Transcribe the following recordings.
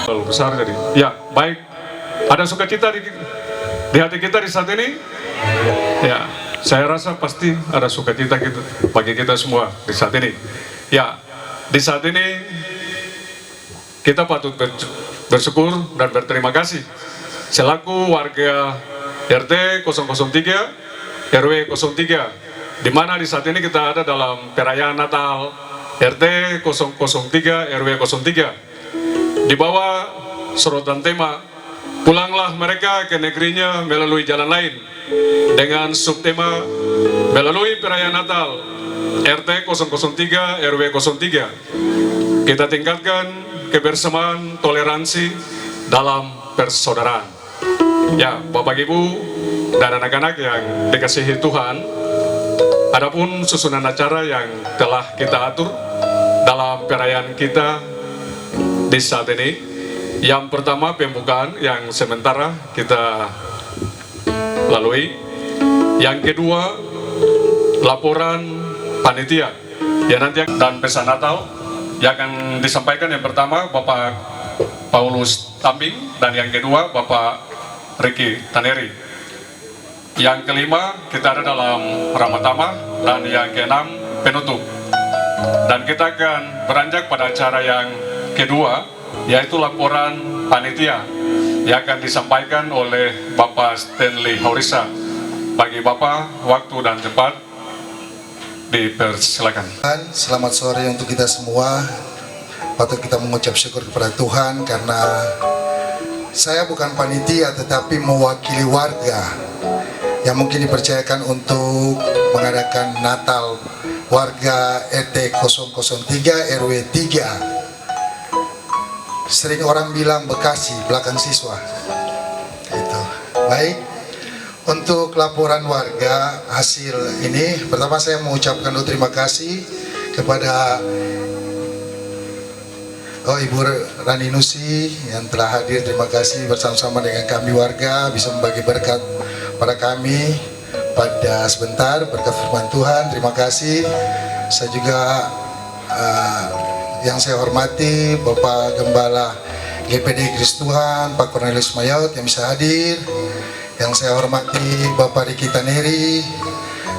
Terlalu besar jadi. Ya, baik. Ada sukacita di hati kita di saat ini? Ya, saya rasa pasti ada sukacita gitu bagi kita semua di saat ini. Ya, di saat ini kita patut bersyukur dan berterima kasih selaku warga RT 003 RW 03, di mana di saat ini kita ada dalam perayaan Natal RT 003 RW 03 di bawah sorotan tema "Pulanglah mereka ke negerinya melalui jalan lain", dengan subtema melalui perayaan Natal RT 003 RW 03 kita tingkatkan kebersamaan toleransi dalam persaudaraan. Ya, Bapak Ibu dan anak-anak yang dikasihi Tuhan, adapun susunan acara yang telah kita atur dalam perayaan kita di saat ini, yang pertama pembukaan yang sementara kita lalui, yang kedua laporan panitia ya nanti, dan pesan Natal yang akan disampaikan. Yang pertama Bapak Paulus Tambing dan yang kedua Bapak Ricky Taneri. Yang kelima kita ada dalam Ramatama dan yang keenam penutup. Dan kita akan beranjak pada acara yang kedua, yaitu laporan panitia yang akan disampaikan oleh Bapak Stanley Haurisa. Bagi Bapak, waktu dan tempat dipersilakan. Selamat sore untuk kita semua. Patut kita mengucap syukur kepada Tuhan karena saya bukan panitia tetapi mewakili warga yang mungkin dipercayakan untuk mengadakan Natal warga RT 003 RW 3. Sering orang bilang Bekasi, belakang siswa. Itu. Baik. Untuk laporan warga hasil ini, pertama saya mengucapkan terima kasih kepada Ibu Rani Nusi yang telah hadir. Terima kasih bersama-sama dengan kami warga bisa membagi berkat pada kami pada sebentar, berkat firman Tuhan. Terima kasih. Saya juga yang saya hormati Bapak Gembala GPD Kristuhan, Pak Cornelius Mayaut yang bisa hadir. Yang saya hormati Bapak Ricky Taneri,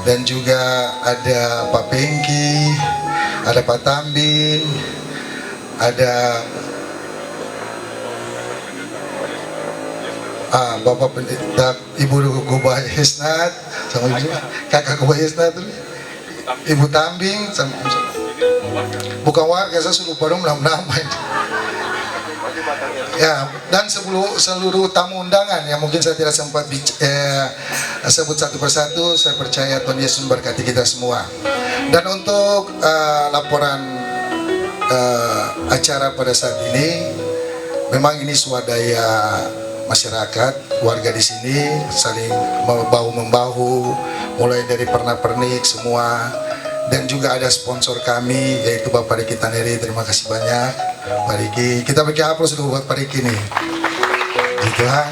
dan juga ada Pak Pengki, ada Pak Tambing, ada Bapak Pendeta Ibu Gubah Hisnat, sama Kakak Gubah Hisnat, Ibu Tambing, bukan warga, saya suruh pada nama. Ya, dan seluruh tamu undangan yang mungkin saya tidak sempat sebut satu persatu, saya percaya Tuhan Yesus memberkati kita semua. Dan untuk laporan acara pada saat ini, memang ini swadaya masyarakat, warga di sini saling bahu-membahu, mulai dari pernak-pernik semua. Dan juga ada sponsor kami yaitu Bapak Ricky Taneri. Terima kasih banyak Pak Ricky. Kita beri aplaus dulu buat Pak Ricky nih. Gitu kan.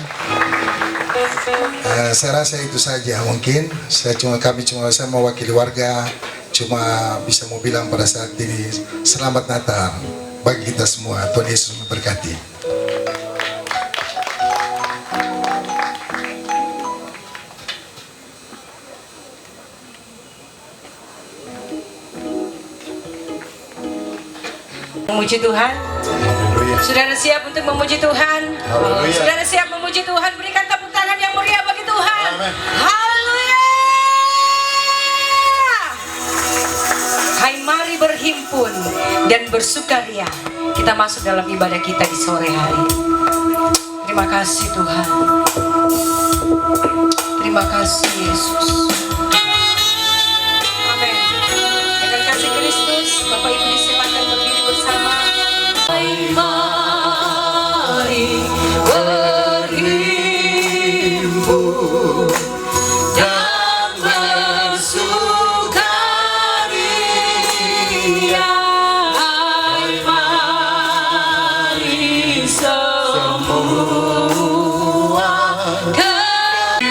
Saya rasa itu saja mungkin. Saya mewakili warga, cuma bisa mau bilang pada saat ini selamat Natal bagi kita semua. Tuhan Yesus memberkati. Memuji Tuhan. Saudara siap untuk memuji Tuhan? Saudara siap memuji Tuhan? Berikan tepuk tangan yang meriah bagi Tuhan. Haleluya. Hai, mari berhimpun dan bersukaria. Kita masuk dalam ibadah kita di sore hari. Terima kasih Tuhan. Terima kasih Yesus. Amin. Dengan kasih Kristus, Bapak Ibu disilakan berdiri bersama. Mari berhimpun dan bersukaria. Mari semua kehadiran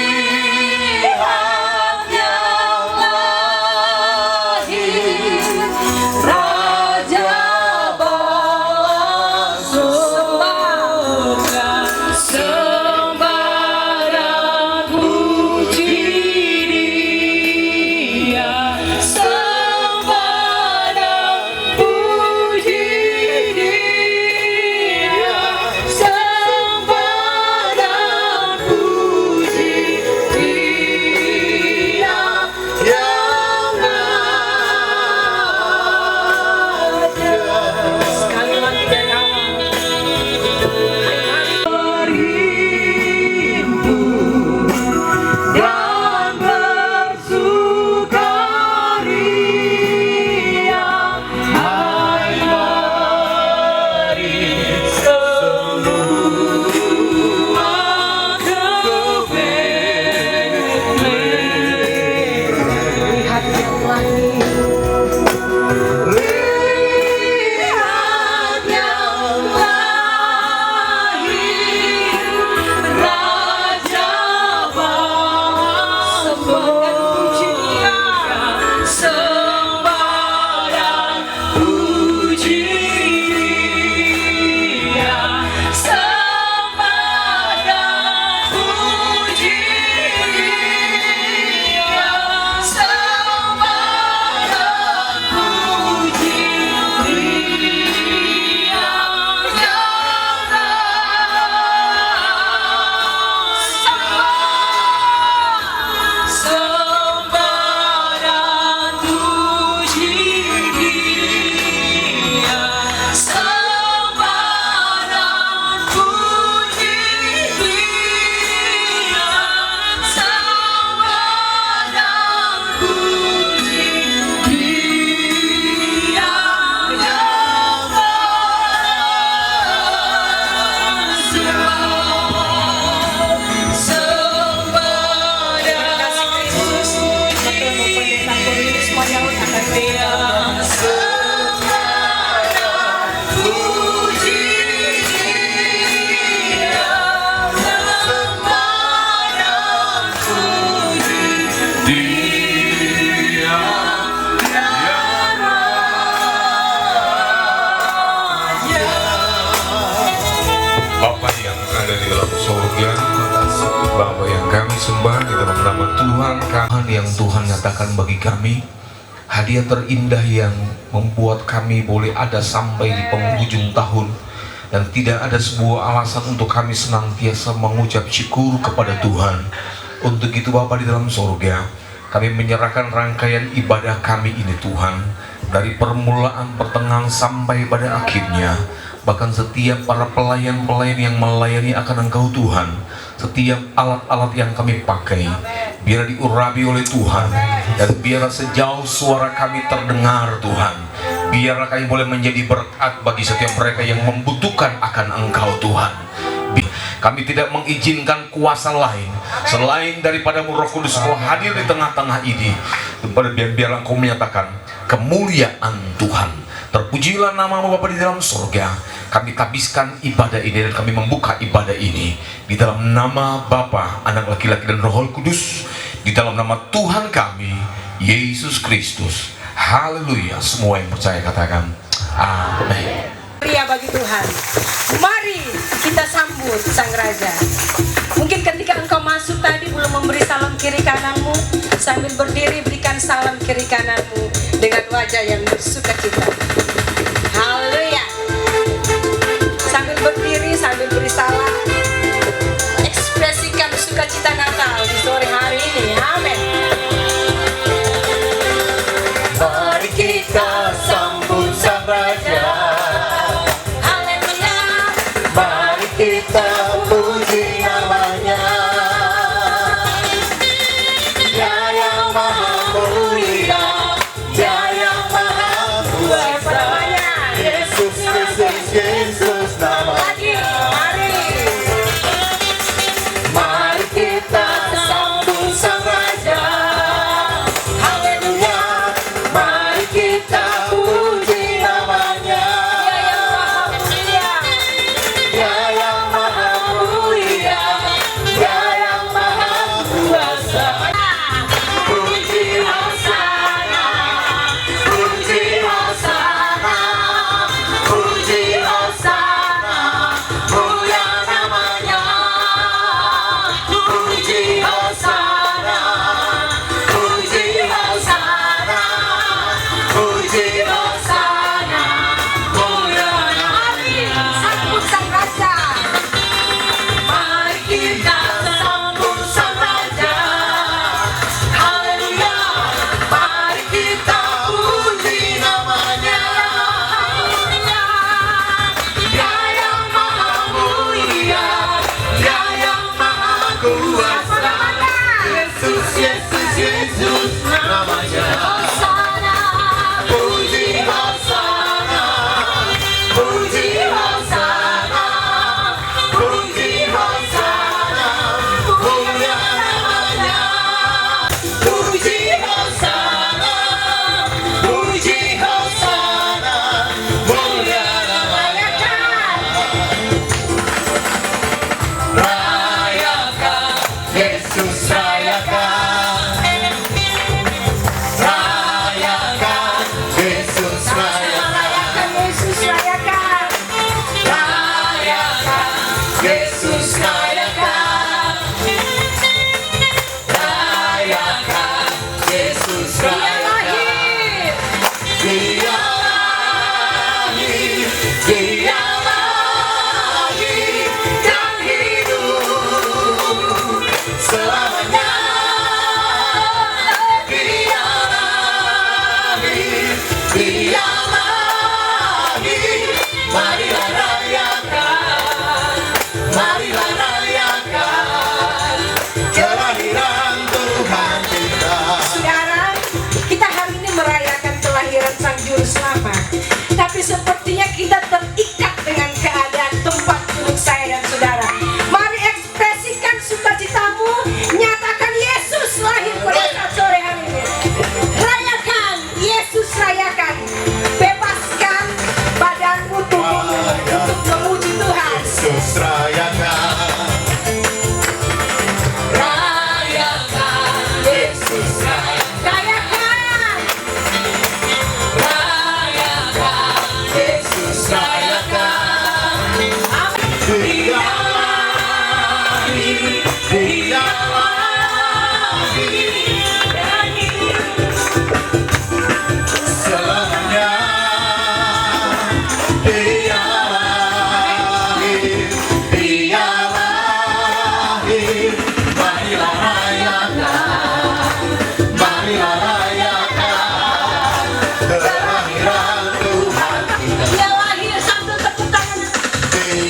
Tuhan, Tuhan yang Tuhan nyatakan bagi kami, hadiah terindah yang membuat kami boleh ada sampai di penghujung tahun, dan tidak ada sebuah alasan untuk kami senantiasa mengucap syukur kepada Tuhan. Untuk itu Bapa di dalam sorga, kami menyerahkan rangkaian ibadah kami ini Tuhan, dari permulaan, pertengahan sampai pada akhirnya. Bahkan setiap para pelayan-pelayan yang melayani akan Engkau Tuhan, setiap alat-alat yang kami pakai, biar diurapi oleh Tuhan, dan biar sejauh suara kami terdengar Tuhan, biarlah kami boleh menjadi berkat bagi setiap mereka yang membutuhkan akan Engkau Tuhan. Kami tidak mengizinkan kuasa lain selain daripada-Mu Roh Kudus Engkau hadir di tengah-tengah ini. Biarlah Engkau menyatakan kemuliaan Tuhan. Terpujilah nama-Mu Bapa di dalam surga. Kami tabiskan ibadah ini dan kami membuka ibadah ini di dalam nama Bapa, Anak laki-laki dan Roh Kudus, di dalam nama Tuhan kami Yesus Kristus. Haleluya. Semua yang percaya katakan amin. Pria bagi Tuhan. Mari kita sambut Sang Raja. Mungkin ketika engkau masuk tadi belum memberi salam kiri kananmu, sambil berdiri berikan salam kiri kananmu dengan wajah yang bersuka cita. Haleluya. Sambil berdiri, sambil beri salam, ekspresikan sukacita Natal di sore hari ini. Amin. Mari kita sambut Sang Raja. Haleluya. Mari kita puji namanya. Dia yang maha mulia, Dia yang maha kuasa. Yesus, Yesus, Yesus nama. Lagi, mari. Mari kita sambut Sang Raja. Haleluya. Mari kita puji namanya. Dia yang maha mulia. Dia yang maha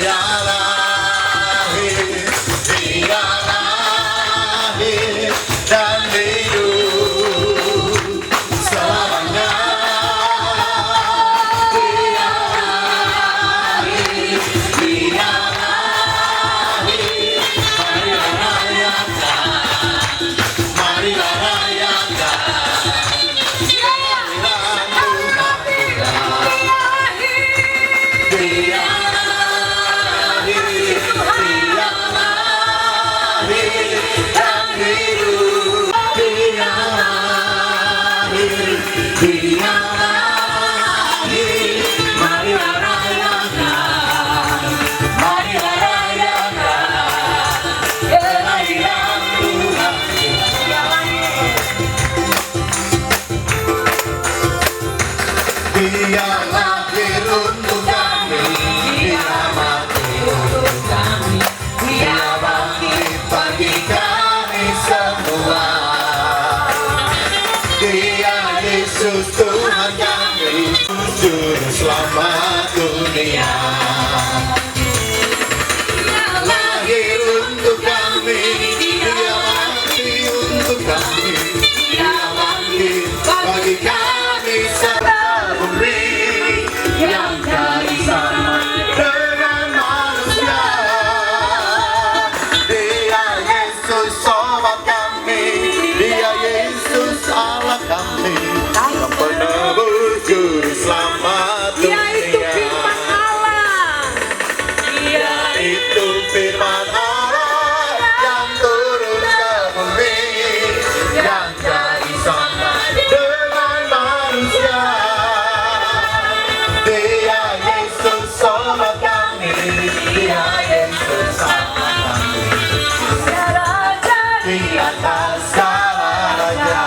Dia lahir dan hidup selamanya. Dia lahir, marilah rayakan, marilah rayakan. Dia lahir untuk kami, Dia mati untuk kami, Dia bangkit bagi kami semua. Dia Yesus Tuhan kami, Juru Selamat dunia. Dia lahir untuk kami, Dia mati untuk kami, Dia bangkit bagi kami semua. Yang dari sama dengan manusia, Dia Yesus sobat kami, Dia Yesus Allah kami, yang penebus juru selamat dunia. Dia itu firman Allah, Dia itu firman Allah yang turun ke bumi, yang jadi sama dengan manusia. Dia Yesus sobat kami, Dia Yesus sama kami. Dia Raja di atas segala raja,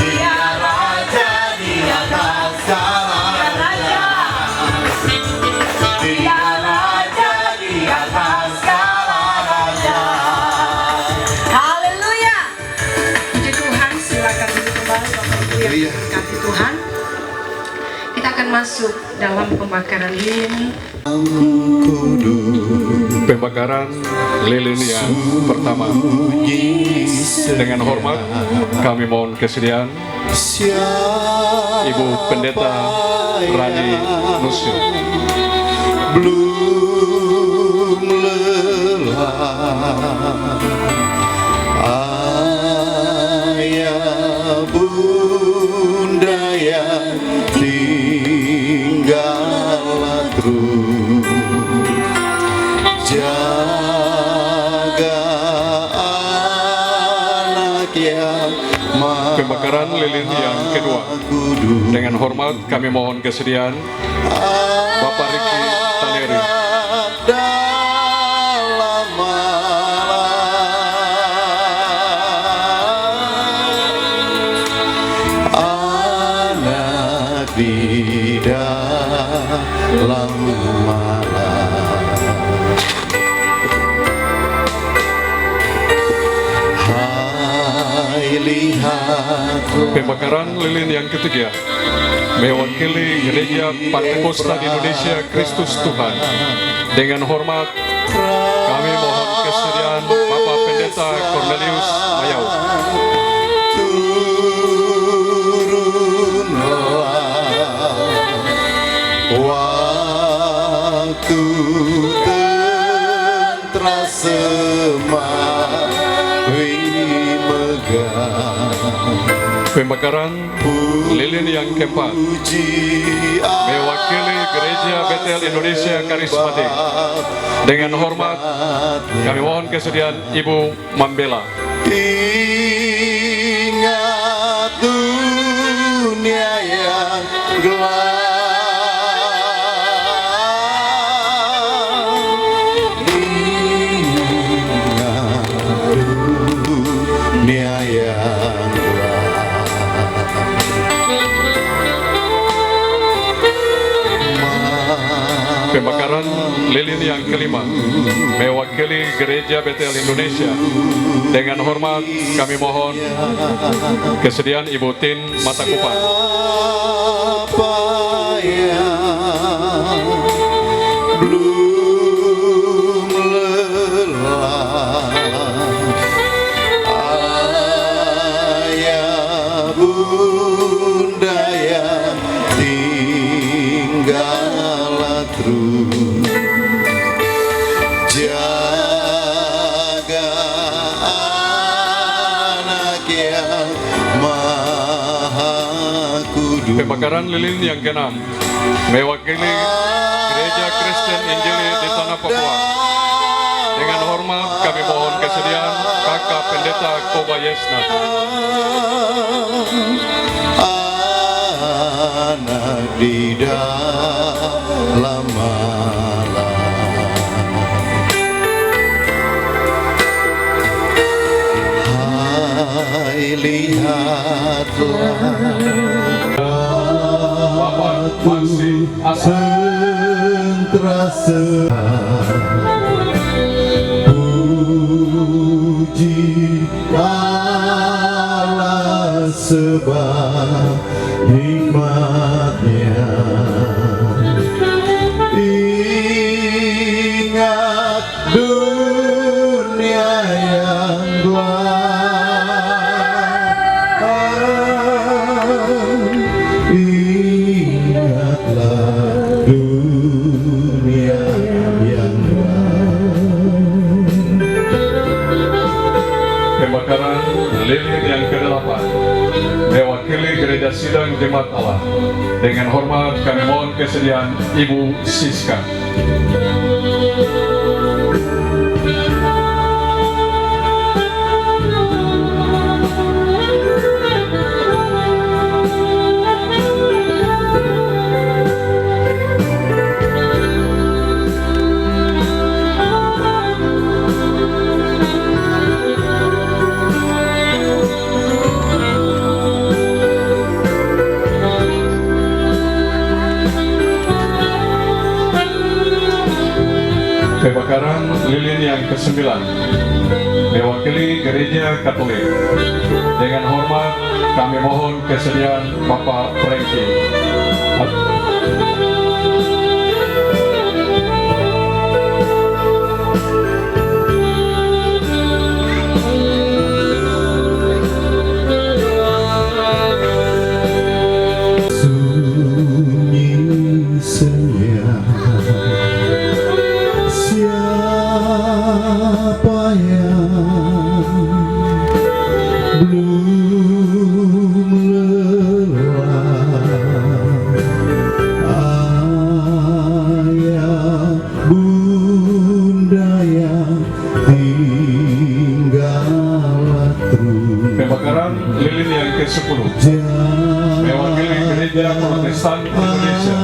Dia Raja di atas segala raja, Dia Raja di atas segala raja. Haleluya. Puji Tuhan, silakan duduk kembali Bapak Ibu yang diberkati Tuhan. Kita akan masuk dalam pembakaran lilin. Pembakaran lilin yang pertama. Dengan hormat kami mohon kesediaan Ibu Pendeta Rani Nusi. Belum lelah ayah bunda yang tinggallah terus jaga anak yang Pembakaran lilin yang kedua. Dengan hormat kami mohon kesediaan Bapak Riki Taneri. dalam malam anak di dalam malam. Hai lihat Pembakaran lilin yang ketiga mewakili Gereja Pantekosta di Indonesia Kristus Tuhan. Dengan hormat kami mohon kesediaan Bapak Pendeta Cornelius Mayau. Waktu tentra semawi megah, Pembakaran lilin yang keempat mewakili Gereja Betel Indonesia Karismatik. Dengan hormat kami mohon kesediaan Ibu Mambela. Ingat dunia yang gelap, ingat dunia yang gelap. Pembakaran lilin yang kelima mewakili Gereja Betel Indonesia. Dengan hormat kami mohon kesediaan Ibu Tin Matakupan. Apa yang belum lelah. Ayah bunda yang tinggallah terus jaga anak yang maha kudus. Pembakaran lilin yang ke-6 mewakili Gereja Kristen Injili di Tanah Papua. Dengan hormat kami mohon kesediaan Kakak Pendeta Koba Yesna. Anak di dalam malam, hai lihatlah Bapak Maksi Asa terasa puji Allah sebab nikmatnya. Ingat dunia yang gelap, ingatlah dunia yang gelap. Pembakaran lilin yang ke-8 mewakili Gereja Sidang Jemaat Allah. Dengan hormat kami mohon kesediaan Ibu Siska. Pembakaran lilin yang ke-9 mewakili Gereja Katolik. Dengan hormat kami mohon kesediaan Bapak Franky. Sunyi senyap, siapa yang belum lelah. Ayah bunda yang tinggallah terus Pembakaran lilin yang ke-10 mewakili Gereja Protestan Indonesia.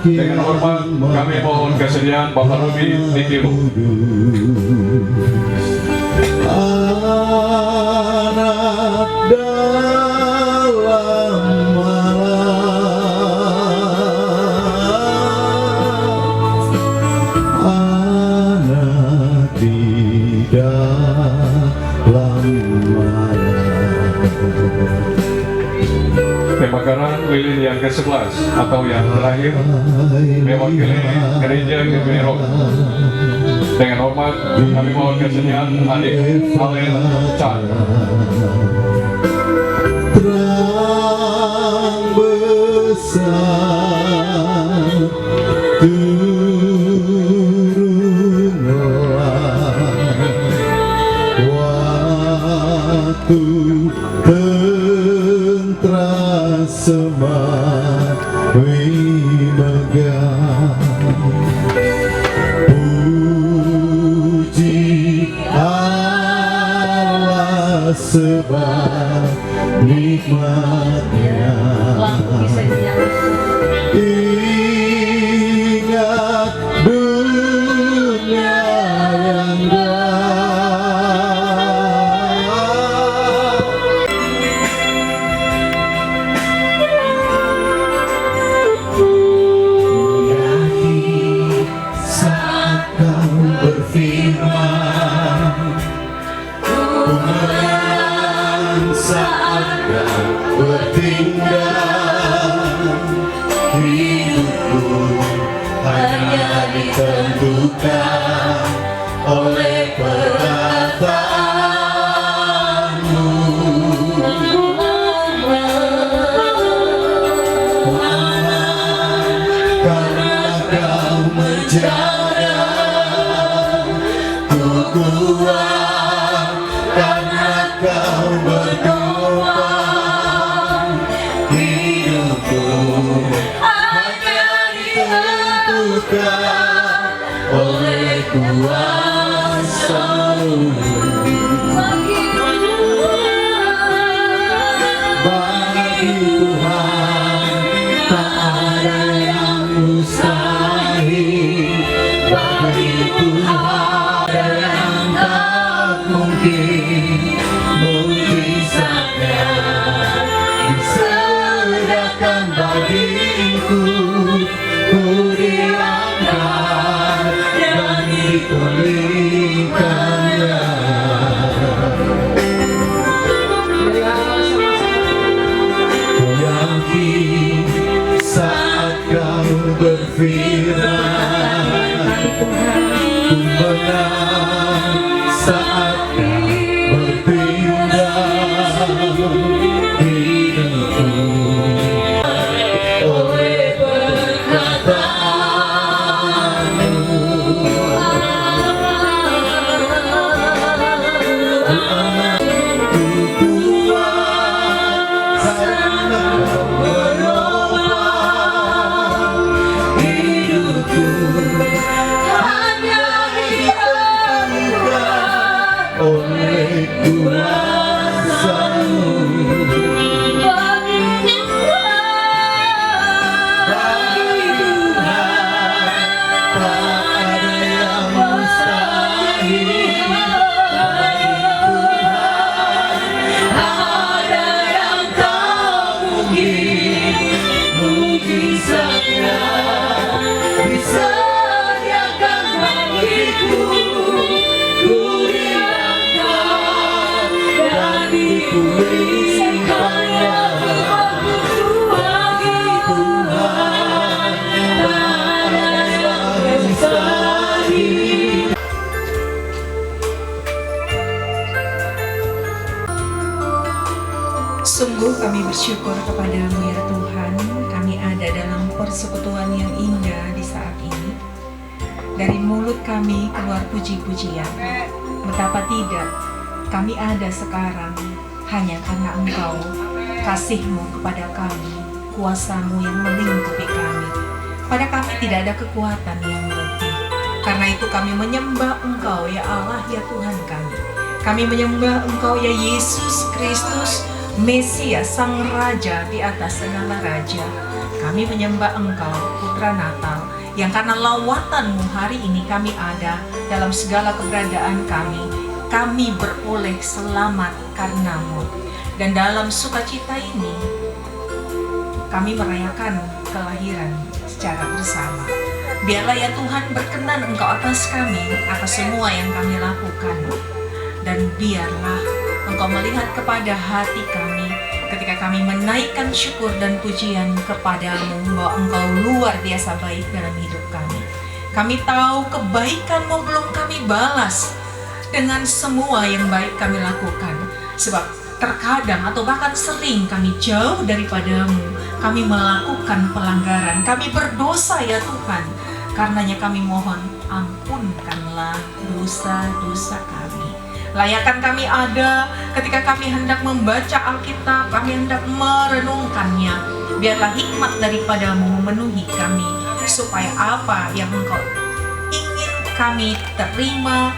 Dengan hormat kami mohon kesediaan Bapak Ruby Nikiru. Anak dalam malam, anak di dalam malam. Pembakaran lilin yang ke-11 atau yang terakhir mewakili Gereja Gemero. Dengan hormat kami mohon kesediaan adik Alen Chan. Terang besar turunlah waktu tentera semawi megah. Puji Allah sebab nikmatnya. Ingat dunia yang gelap, saat kau berfirman, kemenangan saat kau bertindak, hidupku hanya ditentukan oleh perkataanmu. Karena kau menjaga, ku kuat. Karena kau berdoa, hidupku hanya ditentukan oleh kuasa-Mu. Bagi Tuhan tak ada yang mustahil. Bagi Tuhan ada yang tak mungkin. Mujizatnya disediakan bagiku, ku diangkat dan dipulihkannya. Ku yakin saat kau berfirman, ku menang saat kau berpindah hidupku oleh perkataanmu. Ku kuat karena kau menopang hidupku, hanya ditentukan oleh kuasa-Mu. Bagi Tuhan tak ada yang mustahil. Bagi Tuhan ada yang tak mungkin. Mujizatnya disediakan bagiku, ku diangkat dan dipulihkannya. Bagi Tuhan tak ada yang mustahil. Sungguh kami bersyukur kepadamu ya Tuhan, kami ada dalam persekutuan yang indah di saat ini. Dari mulut kami keluar puji-pujian. Betapa tidak, kami ada sekarang hanya karena Engkau, kasih-Mu kepada kami, kuasa-Mu yang melingkupi kami. Pada kami tidak ada kekuatan yang lebih. Karena itu kami menyembah Engkau ya Allah ya Tuhan kami. Kami menyembah Engkau ya Yesus Kristus, Mesias, Sang Raja di atas segala raja. Kami menyembah Engkau, Putra Natal, yang karena lawatan-Mu hari ini kami ada dalam segala keberadaan kami. Kami beroleh selamat karena-Mu. Dan dalam sukacita ini, kami merayakan kelahiran secara bersama. Biarlah ya Tuhan berkenan Engkau atas kami, atas semua yang kami lakukan. Dan biarlah Engkau melihat kepada hati kami ketika kami menaikkan syukur dan pujian kepadamu, bahwa Engkau luar biasa baik dalam hidup kami. Kami tahu kebaikan-Mu belum kami balas dengan semua yang baik kami lakukan. Sebab terkadang atau bahkan sering kami jauh daripada-Mu. Kami melakukan pelanggaran, kami berdosa ya Tuhan. Karenanya kami mohon, ampunkanlah dosa-dosa kami. Layakan kami ada ketika kami hendak membaca Alkitab, kami hendak merenungkannya. Biarlah hikmat daripada-Mu memenuhi kami, supaya apa yang Engkau ingin kami terima,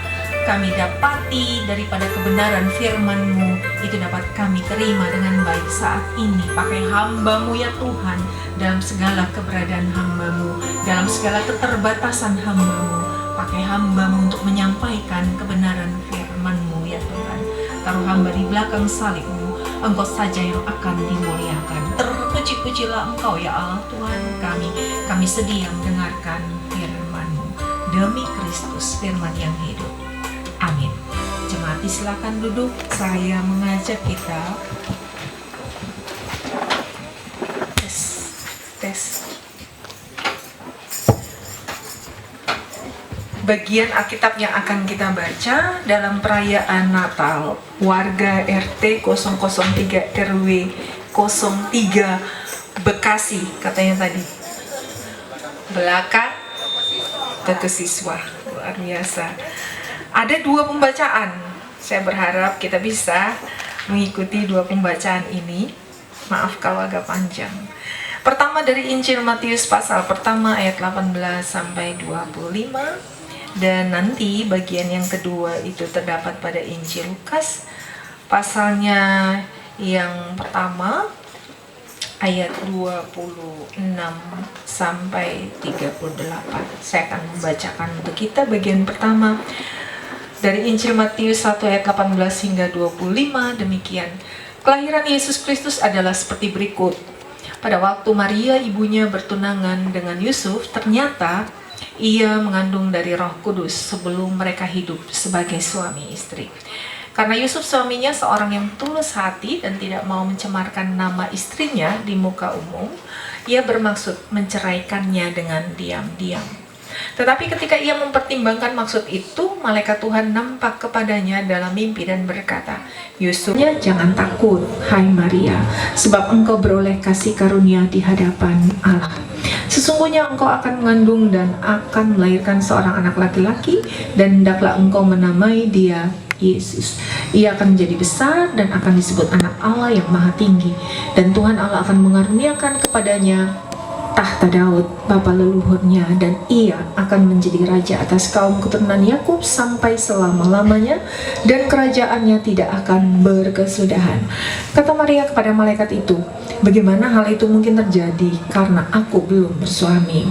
kami dapati daripada kebenaran firman-Mu, itu dapat kami terima dengan baik saat ini. Pakai hamba-Mu ya Tuhan, dalam segala keberadaan hamba-Mu, dalam segala keterbatasan hamba-Mu. Pakai hamba-Mu untuk menyampaikan kebenaran firman-Mu ya Tuhan. Taruh hamba di belakang salib-Mu, Engkau saja yang akan dimuliakan. Terpuji-pujilah Engkau ya Allah Tuhan kami. Kami sedia mendengarkan firman-Mu demi Kristus, firman yang hidup. Amin. Jemaat silakan duduk. Saya mengajak kita tes. bagian Alkitab yang akan kita baca dalam perayaan Natal warga RT 003 RW 03 Bekasi, katanya tadi. Belakang toko siswa, luar biasa. Ada 2 pembacaan. Saya berharap kita bisa mengikuti 2 pembacaan ini. Maaf kalau agak panjang. Pertama dari Injil Matius pasal pertama ayat 18 sampai 25, dan nanti bagian yang kedua itu terdapat pada Injil Lukas pasalnya yang pertama ayat 26 sampai 38. Saya akan membacakan untuk kita bagian pertama dari Injil Matius 1 ayat 18 hingga 25. Demikian. Kelahiran Yesus Kristus adalah seperti berikut. Pada waktu Maria ibunya bertunangan dengan Yusuf, ternyata ia mengandung dari Roh Kudus sebelum mereka hidup sebagai suami istri. Karena Yusuf suaminya seorang yang tulus hati dan tidak mau mencemarkan nama istrinya di muka umum, ia bermaksud menceraikannya dengan diam-diam. Tetapi ketika ia mempertimbangkan maksud itu, malaikat Tuhan nampak kepadanya dalam mimpi dan berkata, Yusuf, jangan takut, hai Maria, sebab engkau beroleh kasih karunia di hadapan Allah. Sesungguhnya engkau akan mengandung dan akan melahirkan seorang anak laki-laki, dan hendaklah engkau menamai dia Yesus. Ia akan menjadi besar dan akan disebut anak Allah yang maha tinggi, dan Tuhan Allah akan mengaruniakan kepadanya tahta Daud, bapa leluhurnya, dan ia akan menjadi raja atas kaum keturunan Yakub sampai selama-lamanya, dan kerajaannya tidak akan berkesudahan. Kata Maria kepada malaikat itu, bagaimana hal itu mungkin terjadi karena aku belum bersuami?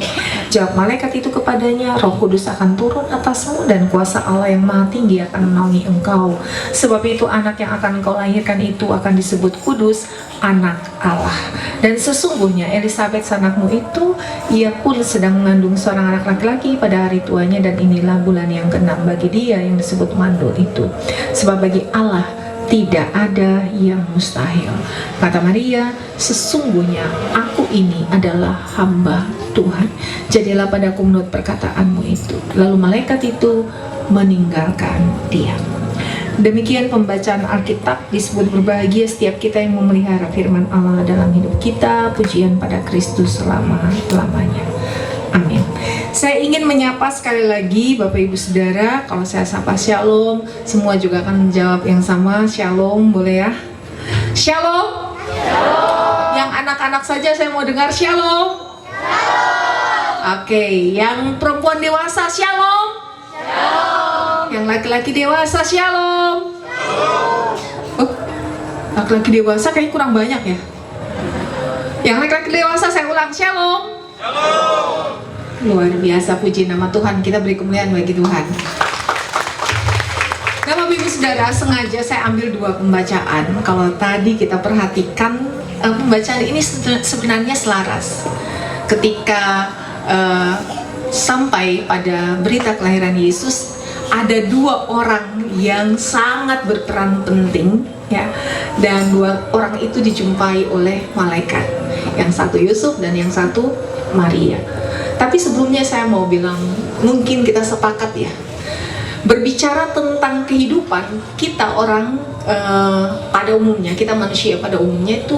Jawab malaikat itu kepadanya, Roh Kudus akan turun atasmu dan kuasa Allah yang maha tinggi akan menaungi engkau. Sebab itu anak yang akan engkau lahirkan itu akan disebut kudus, anak Allah. Dan sesungguhnya Elisabet anakmu itu, ia pun sedang mengandung seorang anak laki-laki pada hari tuanya, dan inilah bulan yang ke-6 bagi dia yang disebut mandul itu. Sebab bagi Allah tidak ada yang mustahil. Kata Maria, sesungguhnya aku ini adalah hamba Tuhan, jadilah padaku menurut perkataanmu itu. Lalu malaikat itu meninggalkan dia. Demikian pembacaan Alkitab. Disebut berbahagia setiap kita yang memelihara firman Allah dalam hidup kita. Pujian pada Kristus selama-lamanya. Amin. Saya ingin menyapa sekali lagi Bapak Ibu Saudara. Kalau saya sapa Shalom, semua juga akan menjawab yang sama. Shalom, boleh ya? Shalom. Yang anak-anak saja saya mau dengar Shalom. Oke, yang perempuan dewasa Shalom. Yang laki-laki dewasa Shalom. Oh, laki-laki dewasa kayaknya kurang banyak ya. Yang laki-laki dewasa saya ulang Shalom. Luar biasa, puji nama Tuhan. Kita beri kemuliaan bagi Tuhan. Nah, Bapak Ibu Saudara, sengaja saya ambil 2 pembacaan. Kalau tadi kita perhatikan, pembacaan ini sebenarnya selaras. Ketika sampai pada berita kelahiran Yesus, ada 2 orang yang sangat berperan penting, ya, dan 2 orang itu dijumpai oleh malaikat. Yang satu Yusuf dan yang satu Maria. Tapi sebelumnya saya mau bilang, mungkin kita sepakat ya, berbicara tentang kehidupan kita orang pada umumnya, kita manusia pada umumnya itu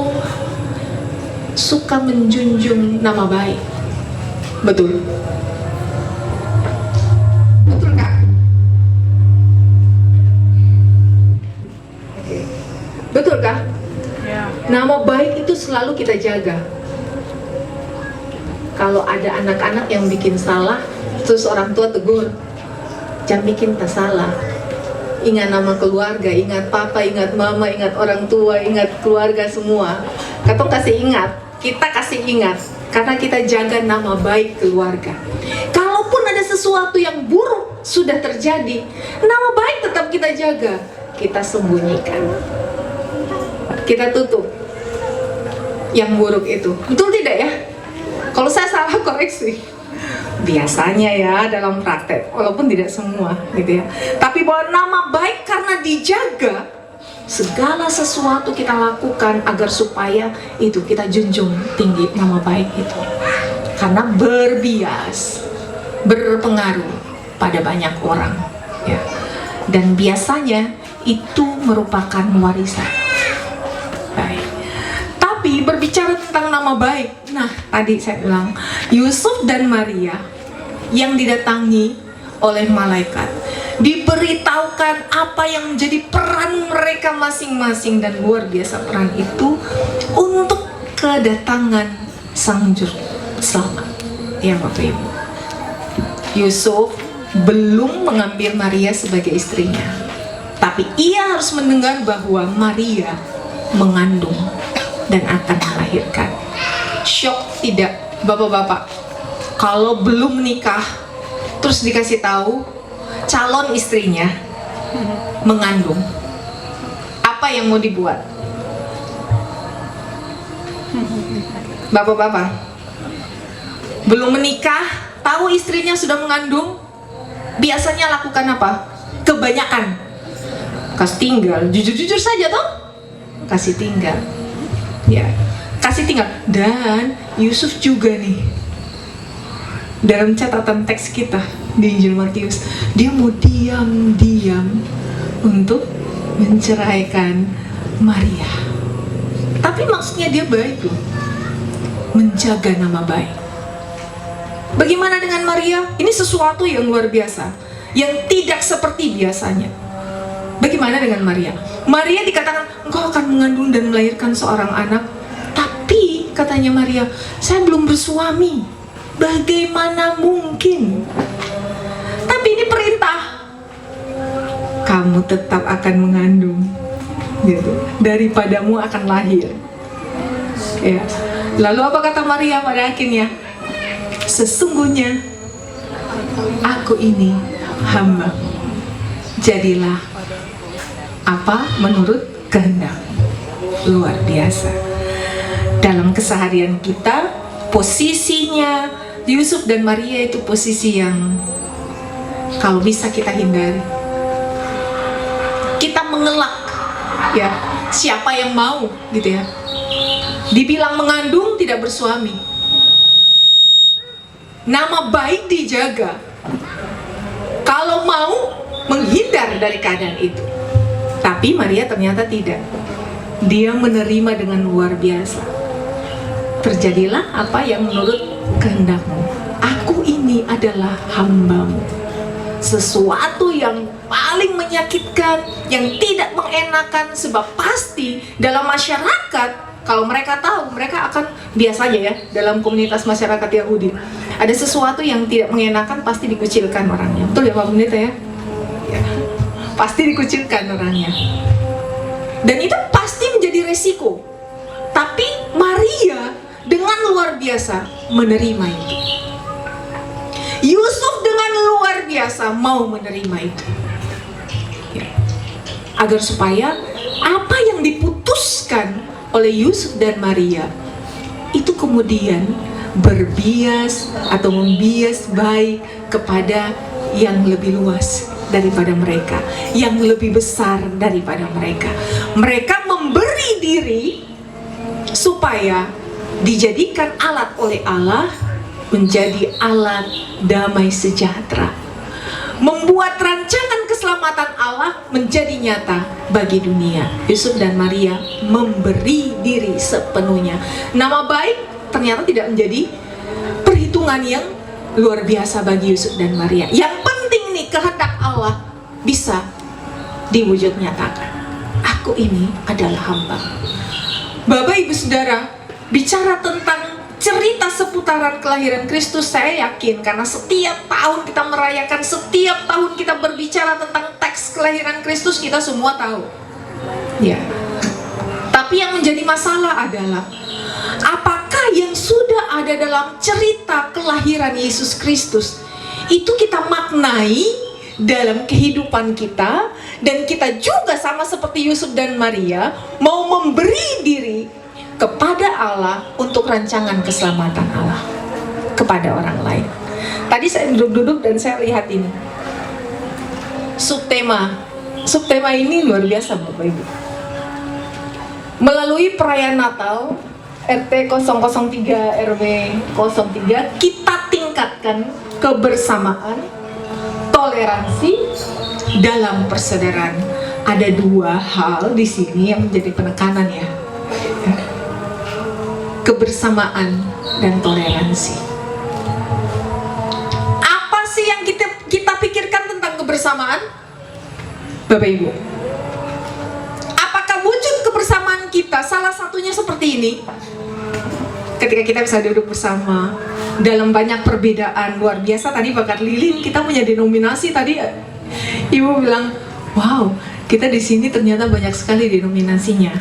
suka menjunjung nama baik. Betul? Betul Kak? Betul Kak? Ya. Nama baik itu selalu kita jaga. Kalau ada anak-anak yang bikin salah, terus orang tua tegur, jangan bikin tak salah. Ingat nama keluarga, ingat papa, ingat mama, ingat orang tua, ingat keluarga semua. Katong kasih ingat, kita kasih ingat, karena kita jaga nama baik keluarga. Kalaupun ada sesuatu yang buruk sudah terjadi, nama baik tetap kita jaga. Kita sembunyikan, kita tutup yang buruk itu. Betul tidak ya? Kalau saya salah koreksi. Biasanya ya dalam praktek, walaupun tidak semua gitu ya. Tapi bahwa nama baik karena dijaga, segala sesuatu kita lakukan agar supaya itu kita junjung tinggi nama baik itu. Karena berbias, berpengaruh. pada banyak orang, ya. Dan biasanya itu merupakan warisan. Baik. Tapi berbicara tentang nama baik, nah tadi saya bilang Yusuf dan Maria yang didatangi oleh malaikat, diberitahukan apa yang menjadi peran mereka masing-masing, dan luar biasa peran itu untuk kedatangan Sang Juru Selamat. Ya Bapak Ibu, Yusuf belum mengambil Maria sebagai istrinya, tapi ia harus mendengar bahwa Maria mengandung dan akan melahirkan. Syok tidak Bapak-bapak kalau belum menikah terus dikasih tahu calon istrinya mengandung? Apa yang mau dibuat? Bapak-bapak belum menikah tahu istrinya sudah mengandung, biasanya lakukan apa? Kebanyakan kasih tinggal, jujur-jujur saja toh, kasih tinggal, ya kasih tinggal. Dan Yusuf juga nih, dalam catatan teks kita di Injil Matius, dia mau diam-diam untuk menceraikan Maria. Tapi maksudnya dia baik loh, menjaga nama baik. Bagaimana dengan Maria? Ini sesuatu yang luar biasa, yang tidak seperti biasanya. Bagaimana dengan Maria? Maria dikatakan engkau akan mengandung dan melahirkan seorang anak. Tapi katanya Maria, saya belum bersuami. Bagaimana mungkin? Tapi ini perintah, kamu tetap akan mengandung, gitu. Daripadamu akan lahir. Ya. Lalu apa kata Maria pada akhirnya? Sesungguhnya aku ini hamba, jadilah apa menurut kehendak. Luar biasa. Dalam keseharian kita, posisinya Yusuf dan Maria itu posisi yang kalau bisa kita hindari. Kita mengelak, ya, siapa yang mau gitu ya, dibilang mengandung tidak bersuami. Nama baik dijaga. Kalau mau menghindar dari keadaan itu. Tapi Maria ternyata tidak. Dia menerima dengan luar biasa. Terjadilah apa yang menurut kehendakmu. Aku ini adalah hambamu. Sesuatu yang paling menyakitkan, yang tidak mengenakan, sebab pasti dalam masyarakat, kalau mereka tahu, mereka akan biasanya ya, dalam komunitas masyarakat Yahudi, ada sesuatu yang tidak mengenakan pasti dikucilkan orangnya. Betul ya Pak Pendeta ya? Ya, pasti dikucilkan orangnya. Dan itu pasti menjadi resiko. Tapi Maria dengan luar biasa menerima itu. Yusuf dengan luar biasa mau menerima itu, ya. Agar supaya apa yang diputuskan oleh Yusuf dan Maria itu kemudian berbias atau membias baik kepada yang lebih luas daripada mereka, yang lebih besar daripada mereka. Mereka memberi diri supaya dijadikan alat oleh Allah, menjadi alat damai sejahtera, membuat rancangan keselamatan Allah menjadi nyata bagi dunia. Yusuf dan Maria memberi diri sepenuhnya. Nama baik ternyata tidak menjadi perhitungan yang luar biasa bagi Yusuf dan Maria. Yang penting nih, kehendak Allah bisa diwujud nyatakan. Aku ini adalah hamba. Bapak Ibu Saudara, bicara tentang cerita seputaran kelahiran Kristus, saya yakin karena setiap tahun kita merayakan, setiap tahun kita berbicara tentang teks kelahiran Kristus, kita semua tahu. Ya. Tapi yang menjadi masalah adalah apakah yang sudah ada dalam cerita kelahiran Yesus Kristus itu kita maknai dalam kehidupan kita, dan kita juga sama seperti Yusuf dan Maria mau memberi diri kepada Allah untuk rancangan keselamatan Allah kepada orang lain. Tadi saya duduk-duduk dan saya lihat ini subtema ini luar biasa Bapak Ibu. Melalui perayaan Natal RT 003 RW 03 kita tingkatkan kebersamaan, toleransi dalam persaudaraan. Ada dua hal di sini yang menjadi penekanan ya. Kebersamaan dan toleransi. Apa sih yang kita pikirkan tentang kebersamaan? Bapak Ibu, apakah wujud kebersamaan kita salah satunya seperti ini? Ketika kita bisa duduk bersama dalam banyak perbedaan luar biasa. Tadi bakat lilin kita punya denominasi, tadi Ibu bilang, wow, kita di sini ternyata banyak sekali denominasinya.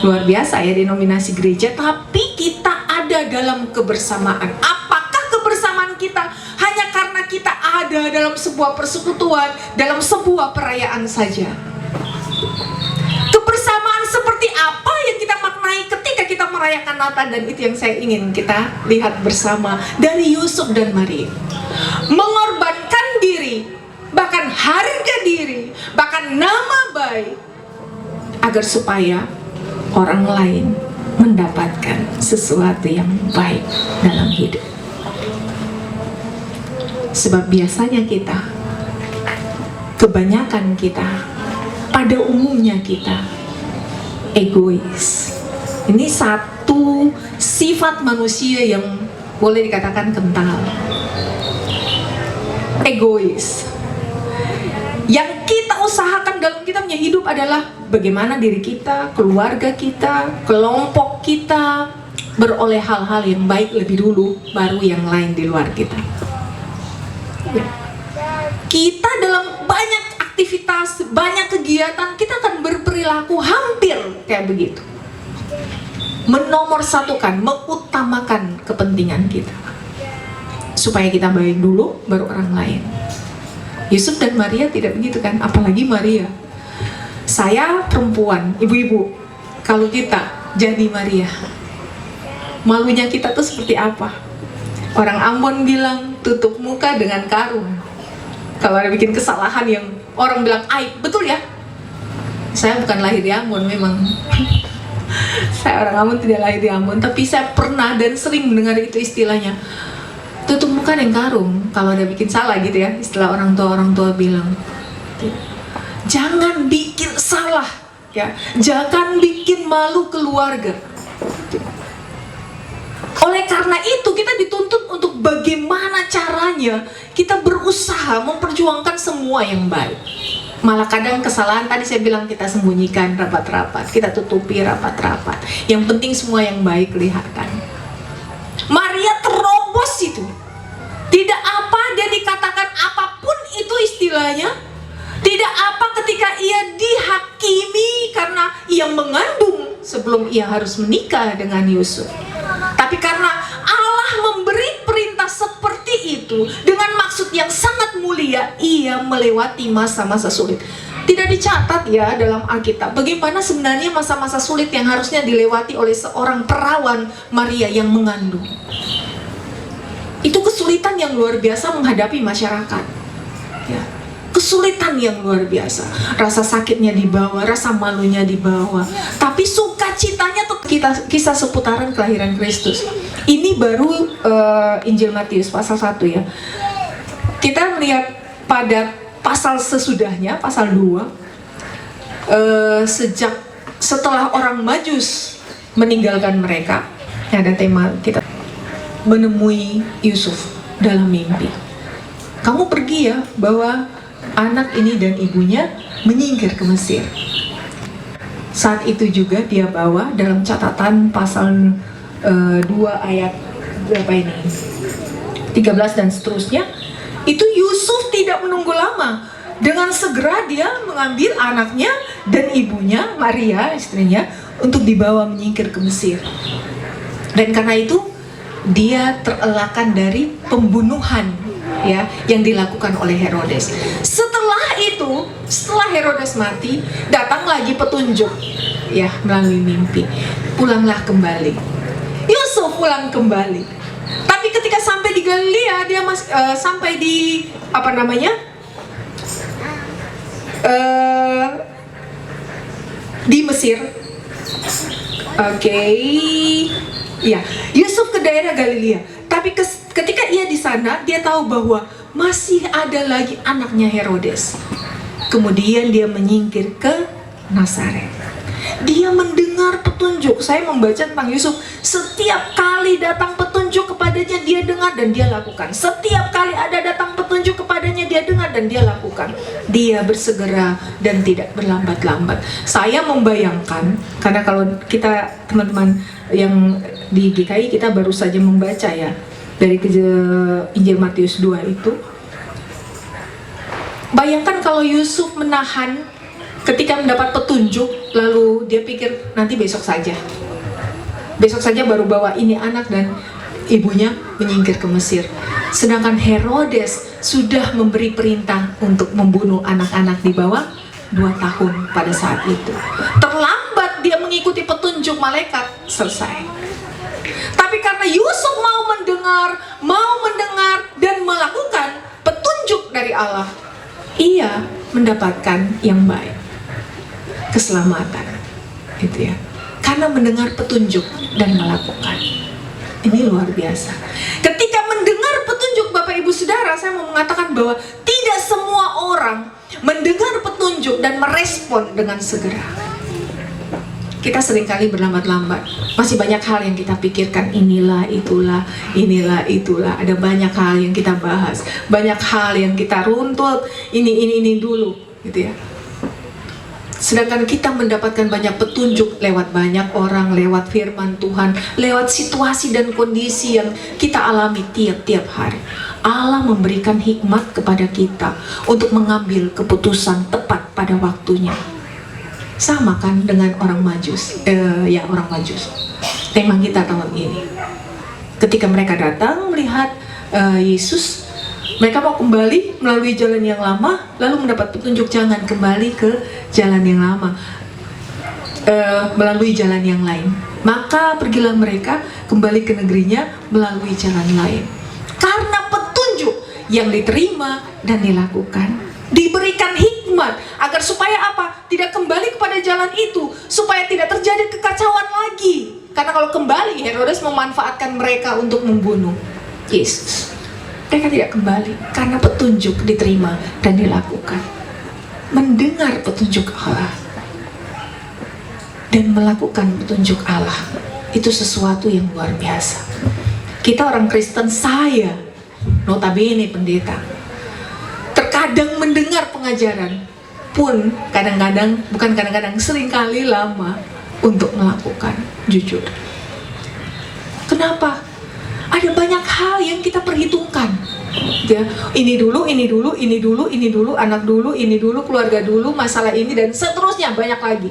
Luar biasa ya denominasi gereja, tapi kita ada dalam kebersamaan. Apakah kebersamaan kita hanya karena kita ada dalam sebuah persekutuan, dalam sebuah perayaan saja? Kebersamaan seperti apa yang kita maknai ketika kita merayakan Natal, dan itu yang saya ingin kita lihat bersama dari Yusuf dan Maria. Mengorbankan diri, bahkan harga diri, bahkan nama baik, agar supaya orang lain mendapatkan sesuatu yang baik dalam hidup. Sebab biasanya kita, kebanyakan kita, pada umumnya kita egois. Ini satu sifat manusia yang boleh dikatakan kental. Egois. Yang kita usahakan dalam kita punya hidup adalah bagaimana diri kita, keluarga kita, kelompok kita beroleh hal-hal yang baik lebih dulu, baru yang lain di luar kita. Kita dalam banyak aktivitas, banyak kegiatan, kita akan berperilaku hampir kayak begitu. Menomorsatukan, mengutamakan kepentingan kita. Supaya kita baik dulu, baru orang lain. Yusuf dan Maria tidak begitu kan, apalagi Maria. Saya perempuan, ibu-ibu, kalau kita jadi Maria, malunya kita tuh seperti apa? Orang Ambon bilang tutup muka dengan karung. Kalau ada bikin kesalahan yang orang bilang aib, betul ya? Saya bukan lahir di Ambon memang. Saya orang Ambon, tidak lahir di Ambon, tapi saya pernah dan sering mendengar itu istilahnya. Tutup muka dengan karung kalau ada bikin salah gitu ya, istilah orang tua bilang. Jangan bikin salah ya, jangan bikin malu keluarga. Oleh karena itu kita dituntut untuk bagaimana caranya kita berusaha memperjuangkan semua yang baik. Malah kadang kesalahan tadi saya bilang kita sembunyikan rapat-rapat, kita tutupi rapat-rapat. Yang penting semua yang baik kelihatan. Maria terobos itu. Tidak apa dia dikatakan apapun itu istilahnya. Tidak apa ketika ia dihakimi karena ia mengandung sebelum ia harus menikah dengan Yusuf. Tapi karena Allah memberi perintah seperti itu dengan maksud yang sangat mulia, ia melewati masa-masa sulit. Tidak dicatat ya dalam Alkitab bagaimana sebenarnya masa-masa sulit yang harusnya dilewati oleh seorang perawan Maria yang mengandung. Itu kesulitan yang luar biasa menghadapi masyarakat ya. Kesulitan yang luar biasa, rasa sakitnya dibawa, rasa malunya dibawa, tapi sukacitanya tuh kisah seputaran kelahiran Kristus. Ini baru Injil Matius pasal 1 ya. Kita melihat pada pasal sesudahnya, pasal 2, setelah orang Majus meninggalkan mereka, ada tema kita menemui Yusuf dalam mimpi. Kamu pergi ya, bawa anak ini dan ibunya menyingkir ke Mesir. Saat itu juga dia bawa dalam catatan pasal 2 ayat berapa ini? 13 dan seterusnya. Itu Yusuf tidak menunggu lama. Dengan segera dia mengambil anaknya dan ibunya, Maria istrinya, untuk dibawa menyingkir ke Mesir. Dan karena itu dia terelakkan dari pembunuhan ya yang dilakukan oleh Herodes. Setelah itu, setelah Herodes mati, datang lagi petunjuk ya melalui mimpi. Pulanglah kembali. Yusuf pulang kembali. Tapi ketika sampai di Galilea, dia sampai di apa namanya? Di Mesir. Oke. Ya, Yusuf ke daerah Galilea. Tapi ketika ia di sana, dia tahu bahwa masih ada lagi anaknya Herodes. Kemudian dia menyingkir ke Nazaret. Dia mendengar petunjuk. Saya membaca tentang Yusuf, setiap kali datang petunjuk kepadanya dia dengar dan dia lakukan. Setiap kali ada datang petunjuk kepadanya dia dengar dan dia lakukan. Dia bersegera dan tidak berlambat-lambat. Saya membayangkan, karena kalau kita teman-teman yang di GKI kita baru saja membaca ya dari Injil Matius 2 itu. Bayangkan kalau Yusuf menahan ketika mendapat petunjuk, lalu dia pikir nanti besok saja baru bawa ini anak, dan ibunya menyingkir ke Mesir. Sedangkan Herodes sudah memberi perintah untuk membunuh anak-anak di bawah 2 tahun pada saat itu. Terlambat dia mengikuti petunjuk malaikat, selesai. Tapi karena Yusuf mau mendengar dan melakukan petunjuk dari Allah, ia mendapatkan yang baik, keselamatan, gitu ya. Karena mendengar petunjuk dan melakukan. Ini luar biasa. Ketika mendengar petunjuk, Bapak Ibu Saudara, saya mau mengatakan bahwa tidak semua orang mendengar petunjuk dan merespon dengan segera. Kita seringkali berlambat-lambat. Masih banyak hal yang kita pikirkan, inilah, itulah. Ada banyak hal yang kita bahas, banyak hal yang kita runtut, ini dulu, gitu ya. Sedangkan kita mendapatkan banyak petunjuk lewat banyak orang, lewat firman Tuhan, lewat situasi dan kondisi yang kita alami tiap-tiap hari. Allah memberikan hikmat kepada kita untuk mengambil keputusan tepat pada waktunya. Sama kan dengan orang Majus, orang Majus. Tema kita tahun ini. Ketika mereka datang melihat Yesus, mereka mau kembali melalui jalan yang lama, lalu mendapat petunjuk jangan kembali ke jalan yang lama, melalui jalan yang lain. Maka pergilah mereka kembali ke negerinya melalui jalan lain. Karena petunjuk yang diterima dan dilakukan, diberikan hikmat agar supaya apa? Tidak kembali kepada jalan itu, supaya tidak terjadi kekacauan lagi. Karena kalau kembali, Herodes memanfaatkan mereka untuk membunuh Yesus. Mereka tidak kembali karena petunjuk diterima dan dilakukan. Mendengar petunjuk Allah dan melakukan petunjuk Allah itu sesuatu yang luar biasa. Kita orang Kristen, saya notabene pendeta, terkadang mendengar pengajaran pun seringkali lama untuk melakukan, jujur. Kenapa? Ada banyak hal yang kita perhitungkan, ya. Ini dulu, anak dulu, ini dulu, keluarga dulu, masalah ini, dan seterusnya, banyak lagi.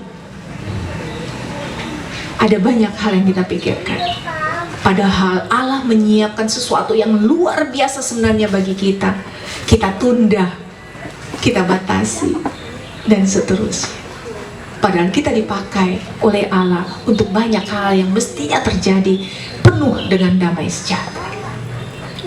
Ada banyak hal yang kita pikirkan. Padahal Allah menyiapkan sesuatu yang luar biasa sebenarnya bagi kita. Kita tunda, kita batasi, dan seterusnya. Padahal kita dipakai oleh Allah untuk banyak hal yang mestinya terjadi penuh dengan damai sejahtera.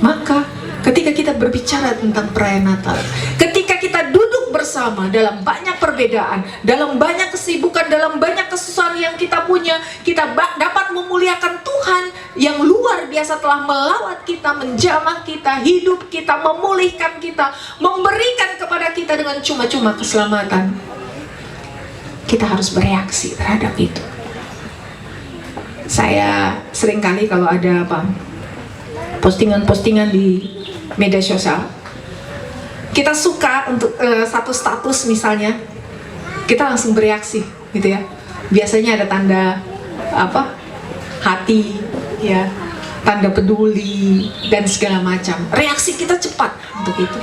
Maka ketika kita berbicara tentang perayaan Natal, ketika kita duduk bersama dalam banyak perbedaan, dalam banyak kesibukan, dalam banyak kesusahan yang kita punya, kita dapat memuliakan Tuhan yang luar biasa telah melawat kita, menjamah kita, hidup kita, memulihkan kita, memberikan kepada kita dengan cuma-cuma keselamatan. Kita harus bereaksi terhadap itu. Saya seringkali kalau ada postingan-postingan di media sosial, kita suka untuk satu status misalnya, kita langsung bereaksi, gitu ya. Biasanya ada tanda hati, ya, tanda peduli dan segala macam. Reaksi kita cepat untuk itu.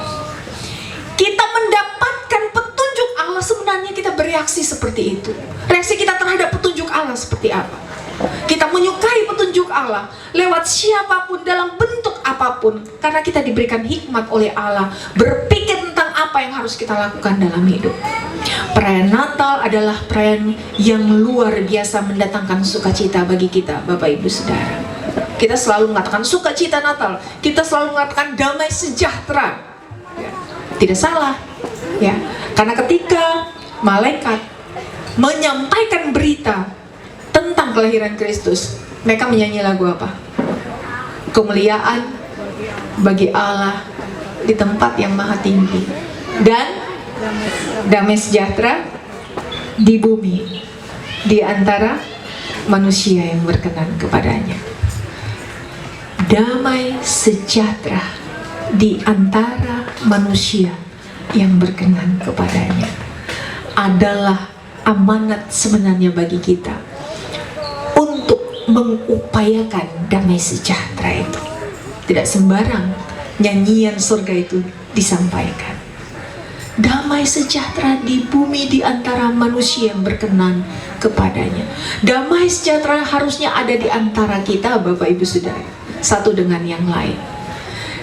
Kita mendapatkan petunjuk Allah, sebenarnya kita bereaksi seperti itu. Reaksi kita terhadap petunjuk Allah seperti apa? Kita menyukai petunjuk Allah lewat siapapun, dalam bentuk apapun, karena kita diberikan hikmat oleh Allah berpikir tentang apa yang harus kita lakukan dalam hidup. Perayaan Natal adalah perayaan yang luar biasa mendatangkan sukacita bagi kita, Bapak Ibu Saudara. Kita selalu mengatakan sukacita Natal, kita selalu mengatakan damai sejahtera, ya. Tidak salah, ya, karena ketika malaikat menyampaikan berita tentang kelahiran Kristus, mereka menyanyi lagu apa? Kemuliaan bagi Allah di tempat yang maha tinggi, dan damai sejahtera di bumi di antara manusia yang berkenan kepadanya. Damai sejahtera di antara manusia yang berkenan kepadanya adalah amanat sebenarnya bagi kita untuk mengupayakan damai sejahtera itu. Tidak sembarang nyanyian surga itu disampaikan. Damai sejahtera di bumi di antara manusia yang berkenan kepadanya. Damai sejahtera harusnya ada di antara kita, Bapak Ibu Saudara, satu dengan yang lain.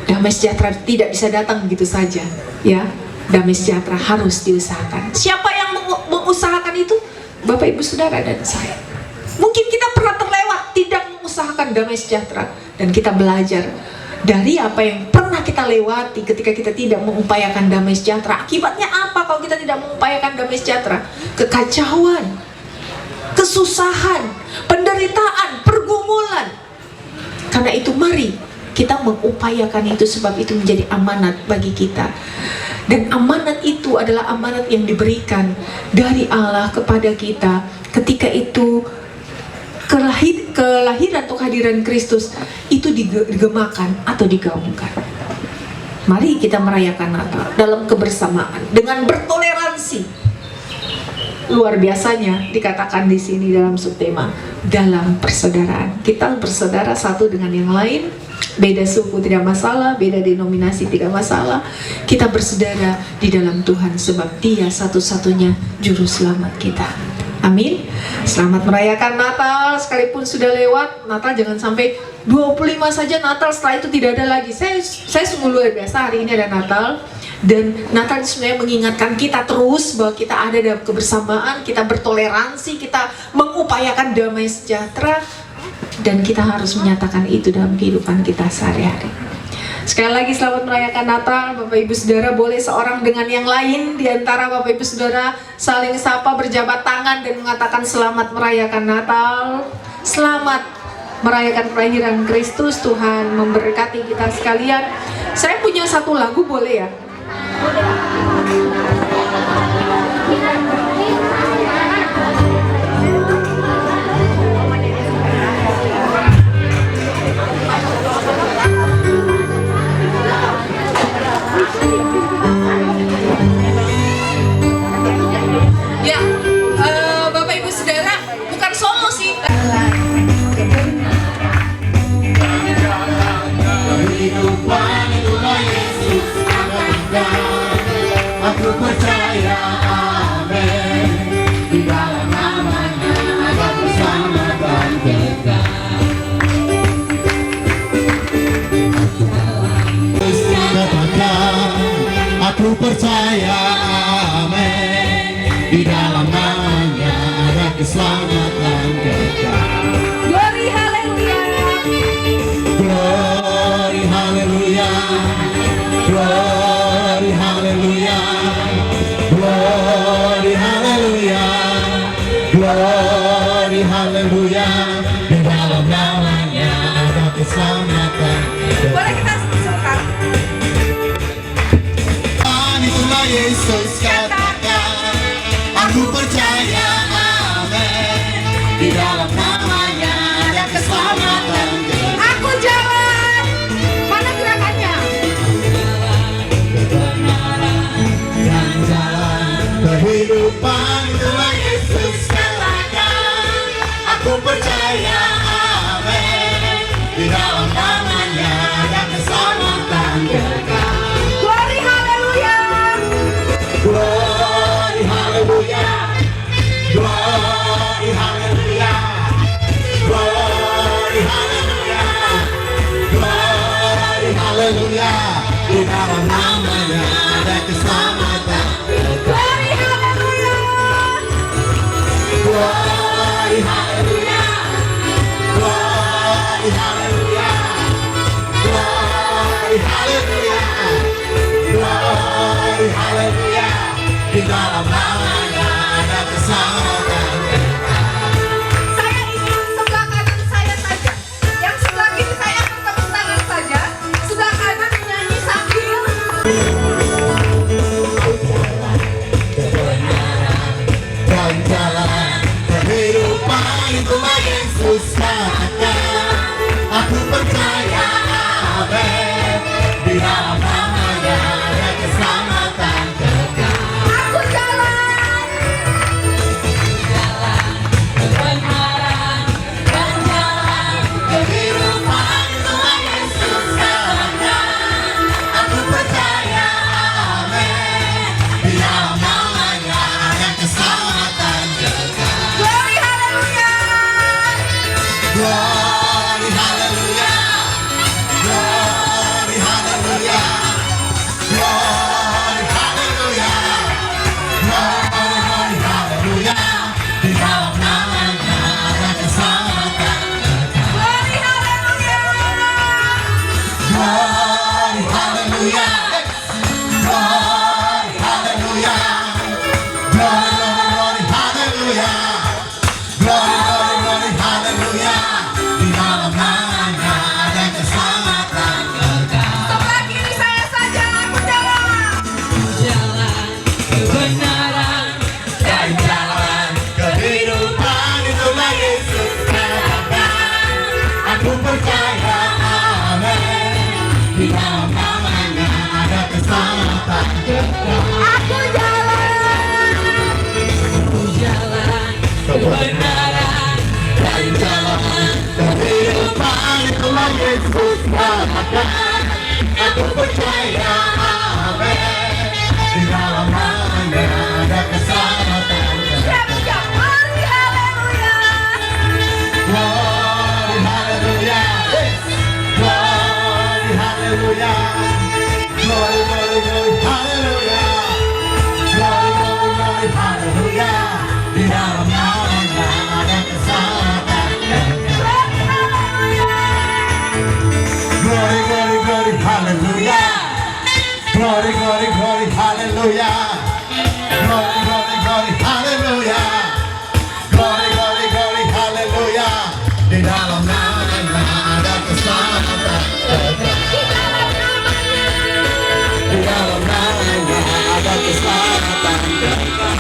Damai sejahtera tidak bisa datang begitu saja, ya. Damai sejahtera harus diusahakan. Siapa yang mengusahakan itu? Bapak Ibu Saudara dan saya. Mungkin kita pernah terlewat tidak mengusahakan damai sejahtera, dan kita belajar dari apa yang pernah kita lewati ketika kita tidak mengupayakan damai sejahtera. Akibatnya apa kalau kita tidak mengupayakan damai sejahtera? Kekacauan, kesusahan, penderitaan, pergumulan. Karena itu mari kita mengupayakan itu, sebab itu menjadi amanat bagi kita. Dan amanat itu adalah amanat yang diberikan dari Allah kepada kita ketika itu kelahiran atau kehadiran Kristus itu digemakan atau digaungkan. Mari kita merayakan Natal dalam kebersamaan dengan bertoleransi. Luar biasanya dikatakan di sini dalam subtema dalam persaudaraan. Kita bersaudara satu dengan yang lain. Beda suku tidak masalah, beda denominasi tidak masalah. Kita bersaudara di dalam Tuhan, sebab Dia satu-satunya juru selamat kita. Amin. Selamat merayakan Natal, sekalipun sudah lewat Natal, jangan sampai 25 saja Natal, setelah itu tidak ada lagi. Saya sungguh luar biasa, hari ini ada Natal. Dan Natal sebenarnya mengingatkan kita terus bahwa kita ada dalam kebersamaan, kita bertoleransi, kita mengupayakan damai sejahtera, dan kita harus menyatakan itu dalam kehidupan kita sehari-hari. Sekali lagi selamat merayakan Natal, Bapak Ibu Saudara. Boleh seorang dengan yang lain di antara Bapak Ibu Saudara saling sapa, berjabat tangan dan mengatakan selamat merayakan Natal. Selamat merayakan kelahiran Kristus. Tuhan memberkati kita sekalian. Saya punya satu lagu, boleh ya? Ya, Bapak Ibu Saudara, bukan solo sih. Kehidupan itulah Yesus akan datang. Aku percaya, amin. Di dalam namanya ada keselamatan kekal. Katakan, aku percaya, amin. Di dalam namanya ada keselamatan kekal. Glory haleluya. Glory haleluya. Glory haleluya. Glory haleluya. Glory haleluya. Di dalam namanya ada keselamatan. Boleh kita serukan? Itulah Yesus di dalam namanya ada keselamatan kekal. Aku jalan Kebenaran dan jalan kehidupan Tuhan Yesus katakan. Aku percaya, amin. Di dalam namanya ada keselamatan kekal. glory haleluya. Glory haleluya. Glory haleluya. Glory haleluya. Glory haleluya. Di dalam namanya ada keselamatan kekal. Glory haleluya. Glory haleluya. Glory haleluya. Glory haleluya. Glory haleluya. Di dalam namanya ada keselamatan kekal. Sebelah kiri saya saja, aku jalan. Jalan kebenaran dan jalan kehidupan itulah Yesus katakan. Aku percaya, amin. Di dalam namanya ada keselamatan kekal. Aku jalan. Aku jalan kebenaran dan jalan kehidupan itulah Yesus katakan. Aku percaya, amin. Di dalam namanya ada keselamatan kekal. Glory haleluya. Glory haleluya. Glory haleluya. Glory haleluya. Glory haleluya. Di dalam namanya ada keselamatan kekal. Glory haleluya. Glory haleluya. Glory haleluya. Glory haleluya. Di dalam namanya ada keselamatan kekal. Di dalam namanya ada keselamatan kekal.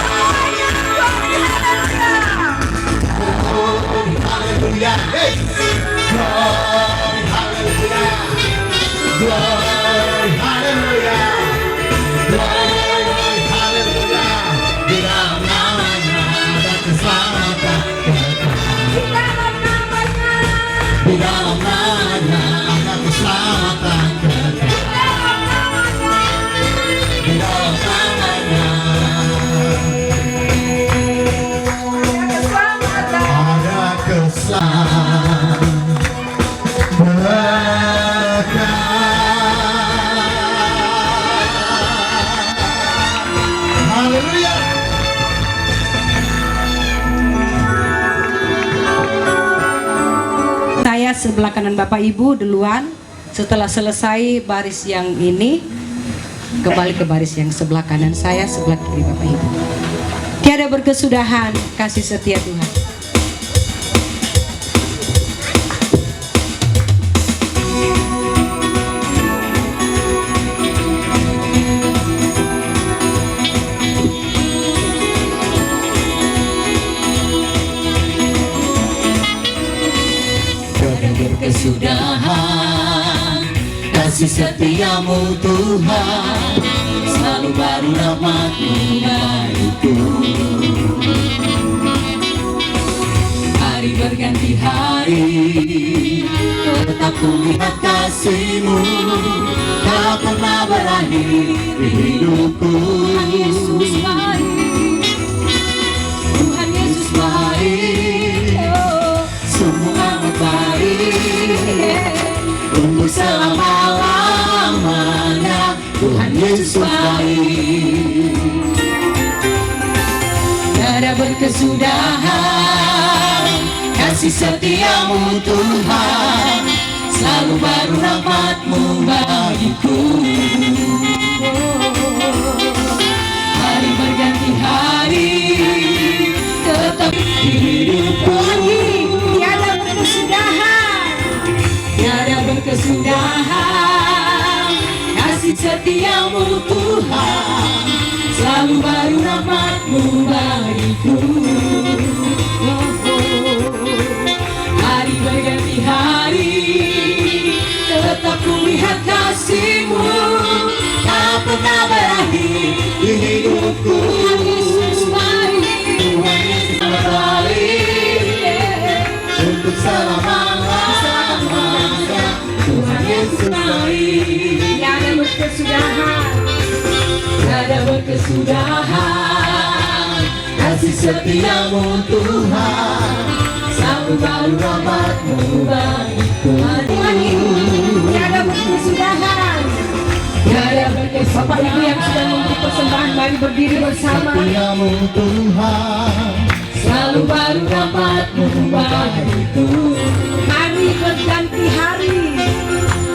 Glory haleluya. Glory haleluya. Glory haleluya. Glory haleluya. Di dalam namanya ada keselamatan kekal. Di dalam namanya ada keselamatan kekal. Di dalam namanya ada keselamatan kekal. Haleluya. Saya sebelah kanan Bapak Ibu duluan. Setelah selesai baris yang ini, kembali ke baris yang sebelah kanan saya, sebelah kiri Bapak Ibu. Tiada berkesudahan kasih setia Tuhan. Tiada berkesudahan kasih setiamu Tuhan, selalu baru rahmat-Mu bagiku. Hari berganti hari, tetap ku lihat kasih-Mu, tak pernah berakhir di hidupku. Tuhan Yesus baik, Tuhan Yesus baik, sungguh amat baik, untuk selama-lamanya. Tuhan Yesus baik. Tiada berkesudahan kasih setiamu Tuhan, selalu baru rahmat-Mu bagiku. Hari berganti hari, tetap hidupku. Tiada berkesudahan, Tiada berkesudahan kasih setiamu Tuhan, selalu baru rahmat-Mu bagiku. Hari berganti hari, tetap ku lihat kasih-Mu, pernah berakhir di hidupku. Tuhan Yesus baik, Tuhan Yesus baik, untuk selama-lamanya. Tuhan Yesus baik, Tiada berkesudahan, tiada berkesudahan. Kasih setiamu Tuhan, selalu baru rahmat-Mu bagiku. Tuhan tiada berkesudahan. Tiada Bapak Ibu yang sudah memberi persembahan, mari berdiri bersama. setiamu Tuhan, selalu baru rahmat-Mu bagiku. Hari berganti hari,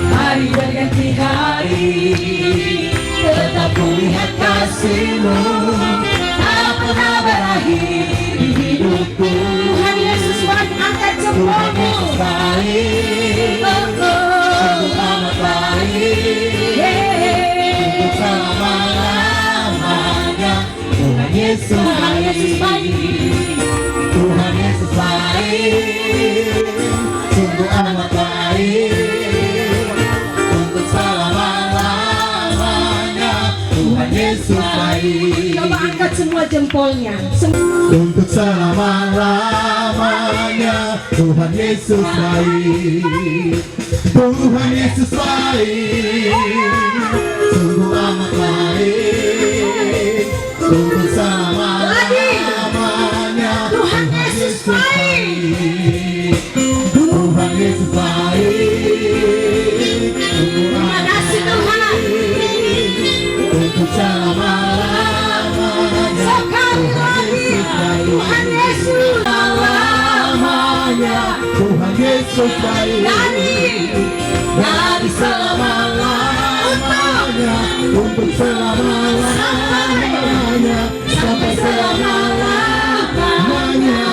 Hari berganti hari, tetap kulihat kasih-Mu, tak pernah berakhir di hidupku. Tuhan Yesus baik, angkat jempolmu. Baik, sungguh amat baik, untuk selama-lamanya. Tuhan Yesus baik, Tuhan Yesus baik, sungguh amat baik, untuk selama-lamanya. Tuhan Yesus baik, Coba angkat semua jempolnya. untuk selama-lamanya. Tuhan Yesus baik, Tuhan Yesus baik, sungguh amat baik, untuk selama-lamanya. Tuhan Yesus baik. Tuhan Yesus baik, sungguh Terima amat kasih Tuhan. untuk selama-lamanya. Sekali lagi, Tuhan Yesus. Selamanya Tuhan Yesus baik, dari selama-lamanya, untuk selama-lamanya, sampai selama-lamanya.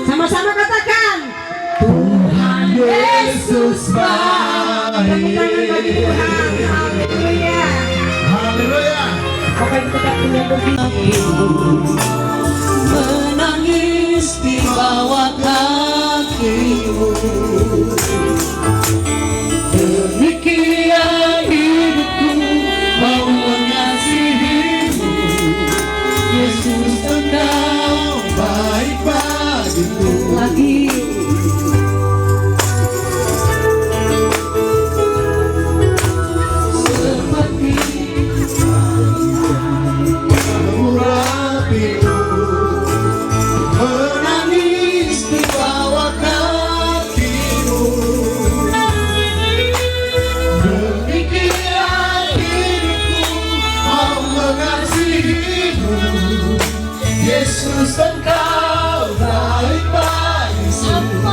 Sama-sama katakan. Tuhan Yesus Tepuk tangan bagi baik. Tuhan. Haleluya. Haleluya. Bapak Ibu tetap punya berdiri. Menangis di bawah kaki-Mu, demikian hidupku mau mengasihi-Mu. Yesus, Engkau baik bagiku. Lagi. Seperti murapiku, menangis di bawah kaki-Mu. Demikian hidupku mau mengasihi-Mu. Yesus, Engkau baik bagiku.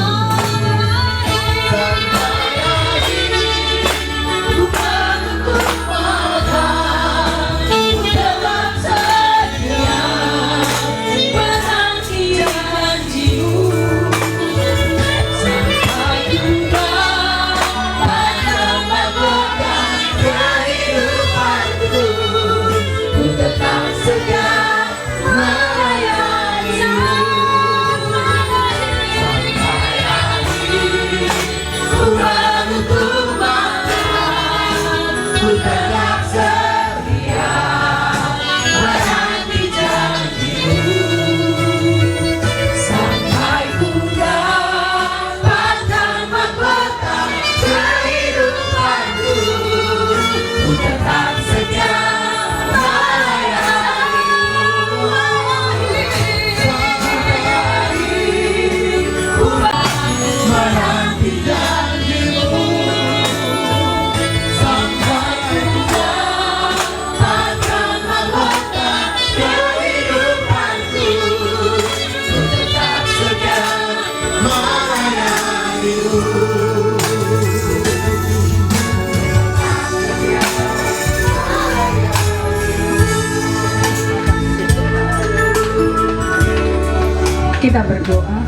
Kita berdoa,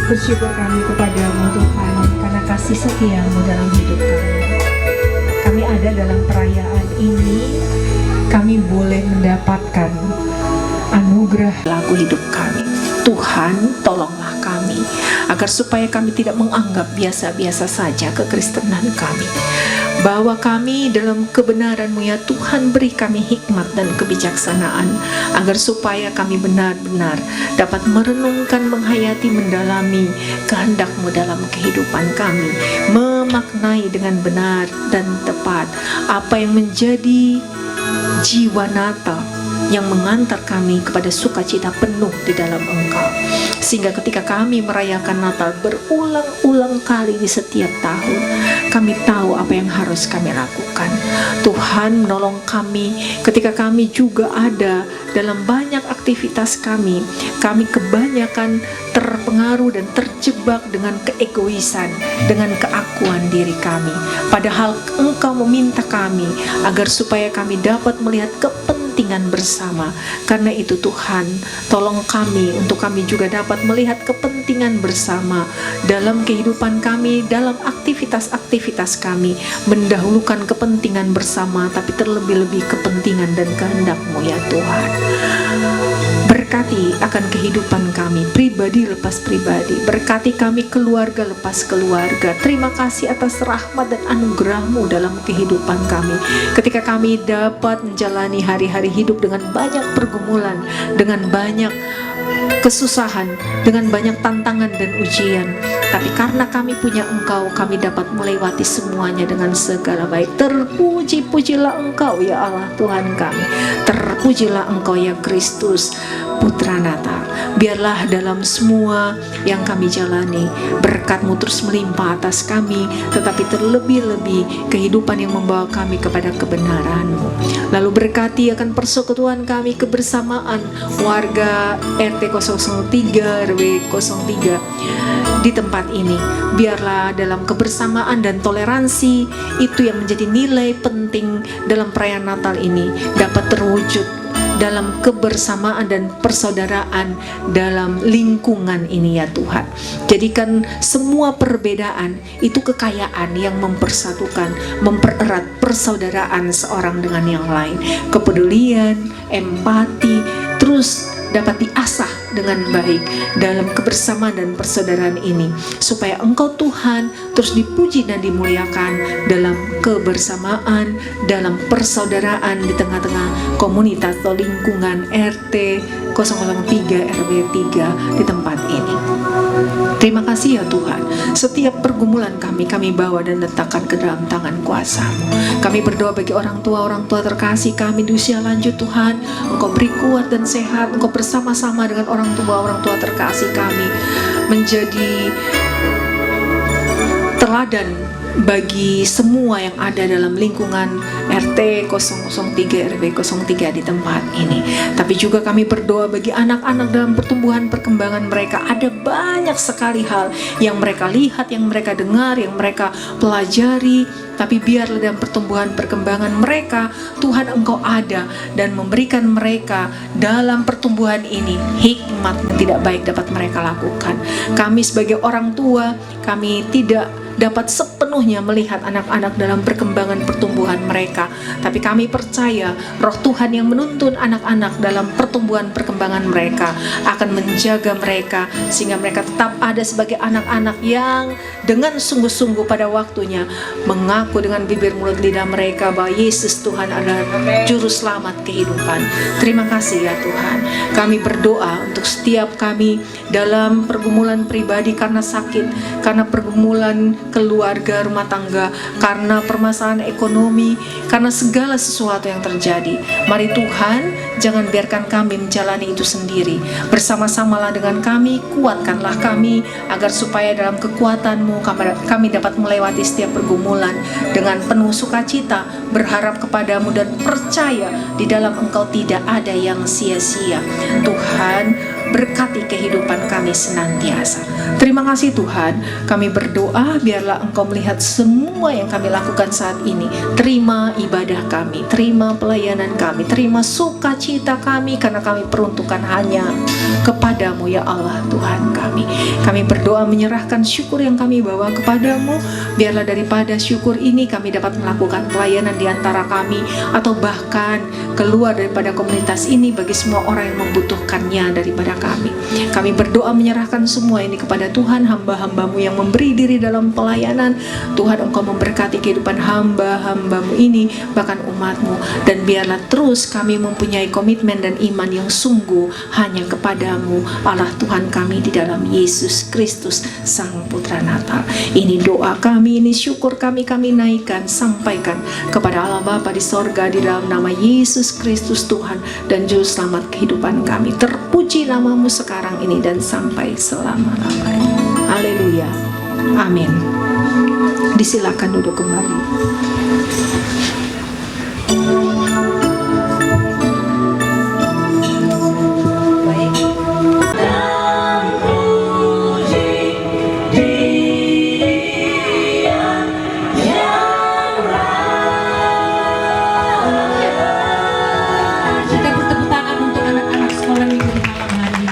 bersyukur kami kepadamu Tuhan karena kasih setiamu dalam hidup kami. Kami ada dalam perayaan ini, kami boleh mendapatkan anugerah lagu hidup kami. Tuhan, tolonglah kami agar supaya kami tidak menganggap biasa-biasa saja kekristenan kami. Bawa kami dalam kebenaran-Mu ya Tuhan, beri kami hikmat dan kebijaksanaan, agar supaya kami benar-benar dapat merenungkan, menghayati, mendalami kehendak-Mu dalam kehidupan kami, memaknai dengan benar dan tepat apa yang menjadi jiwa Natal yang mengantar kami kepada sukacita penuh di dalam Engkau. Sehingga ketika kami merayakan Natal berulang-ulang kali di setiap tahun, kami tahu apa yang harus kami lakukan. Tuhan menolong kami ketika kami juga ada dalam banyak aktivitas kami kebanyakan terpengaruh dan terjebak dengan keegoisan, dengan keakuan diri kami. Padahal Engkau meminta kami agar supaya kami dapat melihat kepentingan bersama. Karena itu Tuhan, tolong kami untuk kami juga dapat melihat kepentingan bersama dalam kehidupan kami, dalam aktivitas-aktivitas kami, mendahulukan kepentingan bersama, tapi terlebih-lebih kepentingan dan kehendak-Mu ya Tuhan. Berkati akan kehidupan kami, pribadi lepas pribadi. Berkati kami keluarga lepas keluarga. Terima kasih atas rahmat dan anugerah-Mu dalam kehidupan kami. Ketika kami dapat menjalani hari-hari hidup dengan banyak pergumulan, dengan banyak kesusahan, dengan banyak tantangan dan ujian. Tapi karena kami punya Engkau, kami dapat melewati semuanya dengan segala baik. Terpuji-pujilah Engkau ya Allah Tuhan kami. Terpujilah Engkau ya Kristus, Putra Natal. Biarlah dalam semua yang kami jalani, berkat-Mu terus melimpah atas kami, tetapi terlebih-lebih kehidupan yang membawa kami kepada kebenaran-Mu. Lalu berkati akan persekutuan kami, kebersamaan warga RT 003 RW 03 di tempat ini. Biarlah dalam kebersamaan dan toleransi itu yang menjadi nilai penting dalam perayaan Natal ini dapat terwujud dalam kebersamaan dan persaudaraan dalam lingkungan ini ya Tuhan. Jadikan semua perbedaan itu kekayaan yang mempersatukan, mempererat persaudaraan seorang dengan yang lain. Kepedulian, empati terus dapat diasah dengan baik dalam kebersamaan dan persaudaraan ini, supaya Engkau Tuhan terus dipuji dan dimuliakan dalam kebersamaan, dalam persaudaraan di tengah-tengah komunitas atau lingkungan RT 003 RW 3 di tempat ini. Terima kasih ya Tuhan. Setiap pergumulan kami bawa dan letakkan ke dalam tangan kuasa-Mu. Kami berdoa bagi orang tua terkasih kami di usia lanjut Tuhan. Engkau beri kuat dan sehat. Engkau bersama-sama dengan orang tua terkasih kami menjadi teladan bagi semua yang ada dalam lingkungan RT 003 RW 03 di tempat ini. Tapi juga kami berdoa bagi anak-anak dalam pertumbuhan perkembangan mereka. Ada banyak sekali hal yang mereka lihat, yang mereka dengar, yang mereka pelajari. Tapi biarlah dalam pertumbuhan perkembangan mereka, Tuhan Engkau ada dan memberikan mereka dalam pertumbuhan ini hikmat yang tidak baik dapat mereka lakukan. Kami sebagai orang tua, kami tidak dapat sepenuhnya melihat anak-anak dalam perkembangan pertumbuhan mereka. Tapi kami percaya Roh Tuhan yang menuntun anak-anak dalam pertumbuhan perkembangan mereka akan menjaga mereka, sehingga mereka tetap ada sebagai anak-anak yang dengan sungguh-sungguh pada waktunya mengaku dengan bibir mulut lidah mereka bahwa Yesus Tuhan adalah Juru Selamat kehidupan. Terima kasih ya Tuhan. Kami berdoa untuk setiap kami dalam pergumulan pribadi karena sakit, karena pergumulan keluarga, rumah tangga, karena permasalahan ekonomi, karena segala sesuatu yang terjadi. Mari Tuhan, jangan biarkan kami menjalani itu sendiri. Bersama-samalah dengan kami, kuatkanlah kami, agar supaya dalam kekuatan-Mu kami dapat melewati setiap pergumulan dengan penuh sukacita, berharap kepadamu dan percaya di dalam Engkau tidak ada yang sia-sia. Tuhan, berkati kehidupan kami senantiasa. Terima kasih Tuhan. Kami berdoa biarlah Engkau melihat semua yang kami lakukan saat ini. Terima ibadah kami, terima pelayanan kami, terima sukacita kami, karena kami peruntukan hanya kepadamu ya Allah Tuhan kami. Kami berdoa menyerahkan syukur yang kami bawa kepadamu. Biarlah daripada syukur ini kami dapat melakukan pelayanan di antara kami, atau bahkan keluar daripada komunitas ini bagi semua orang yang membutuhkannya daripada kami. Kami berdoa menyerahkan semua ini kepada Tuhan, hamba-hambamu yang memberi diri dalam pelayanan. Tuhan, Engkau memberkati kehidupan hamba-hambamu ini, bahkan umatmu. Dan biarlah terus kami mempunyai komitmen dan iman yang sungguh hanya kepadamu Allah Tuhan kami di dalam Yesus Kristus Sang Putra Natal. Ini doa kami, ini syukur kami naikkan, sampaikan kepada Allah Bapa di sorga di dalam nama Yesus Kristus Tuhan dan Juru Selamat kehidupan kami. Terpuji namamu sekarang ini dan sampai selama-lamanya. Haleluya. Amin. Disilakan duduk kembali. Kita bertepuk tangan untuk anak-anak sekolah minggu di malam hari ini.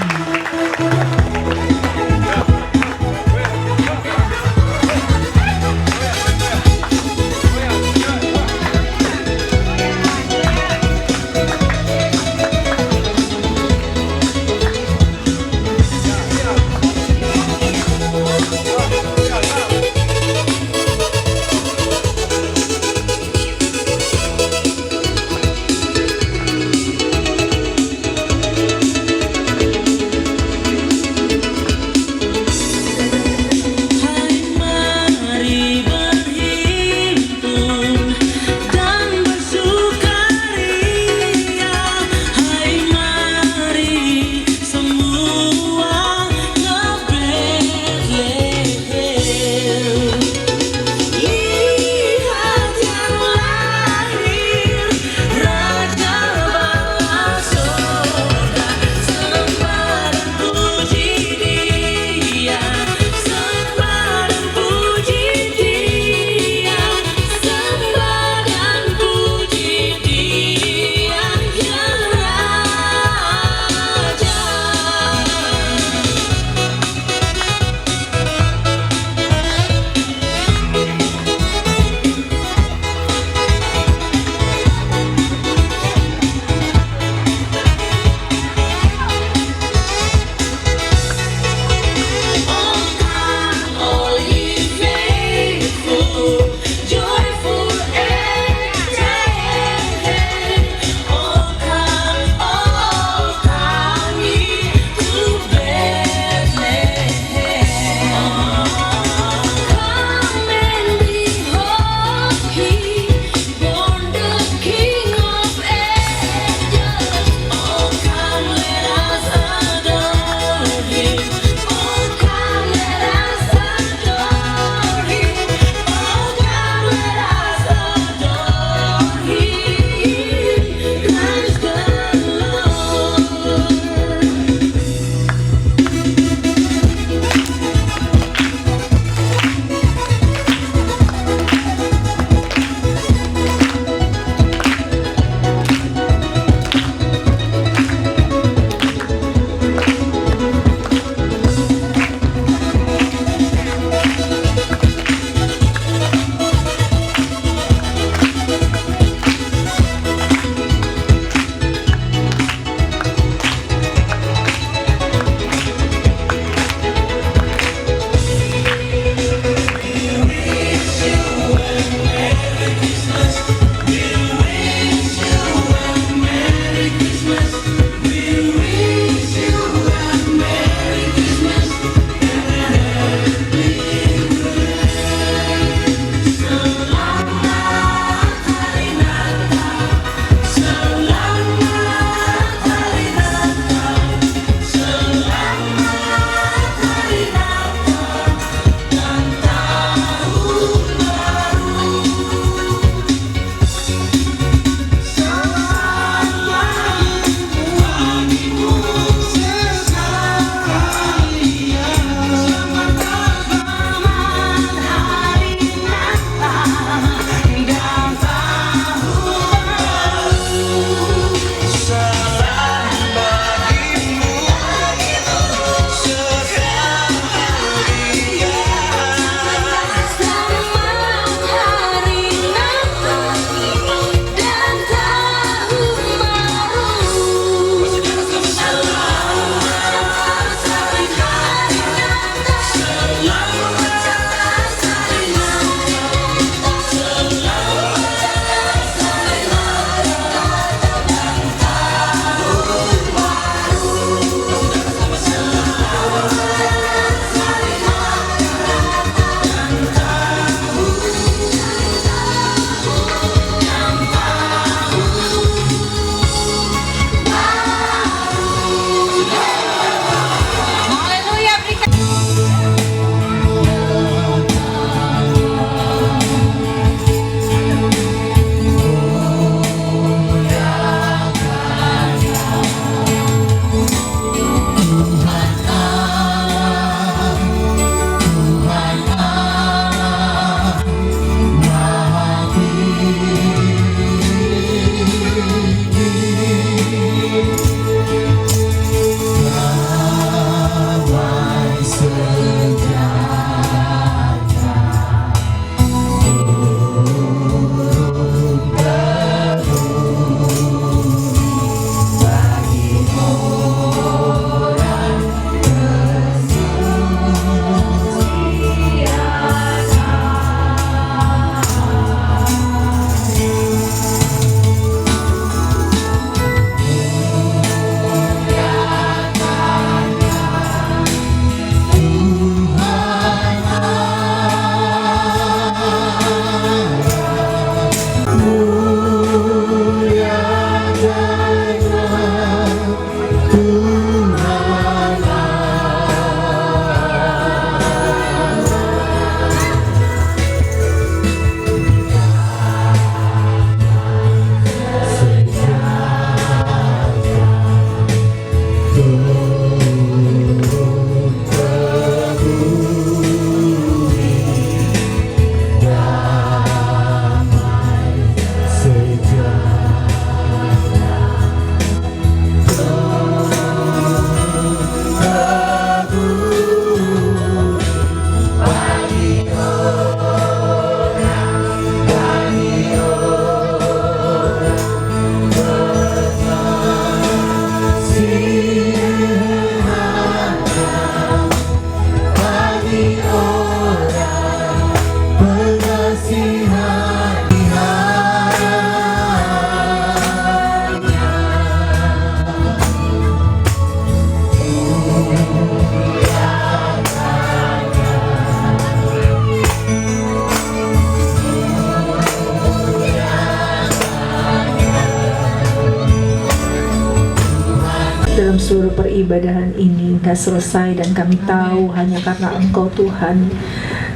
seluruh peribadahan ini sudah selesai dan kami tahu hanya karena Engkau Tuhan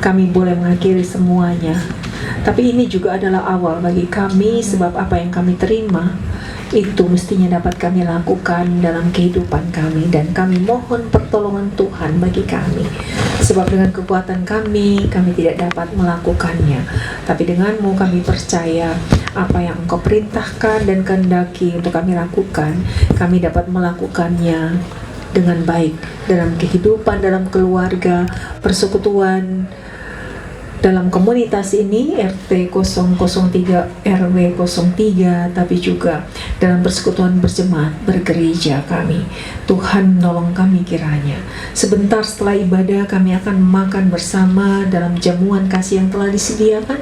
kami boleh mengakhiri semuanya. Tapi ini juga adalah awal bagi kami, sebab apa yang kami terima itu mestinya dapat kami lakukan dalam kehidupan kami, dan kami mohon pertolongan Tuhan bagi kami, sebab dengan kekuatan kami tidak dapat melakukannya, tapi denganmu kami percaya apa yang Engkau perintahkan dan kehendaki untuk kami lakukan, kami dapat melakukannya dengan baik dalam kehidupan, dalam keluarga, persekutuan, dalam komunitas ini RT 003 RW 03, tapi juga dalam persekutuan berjemaat bergereja kami. Tuhan menolong kami kiranya. Sebentar setelah ibadah kami akan makan bersama dalam jamuan kasih yang telah disediakan.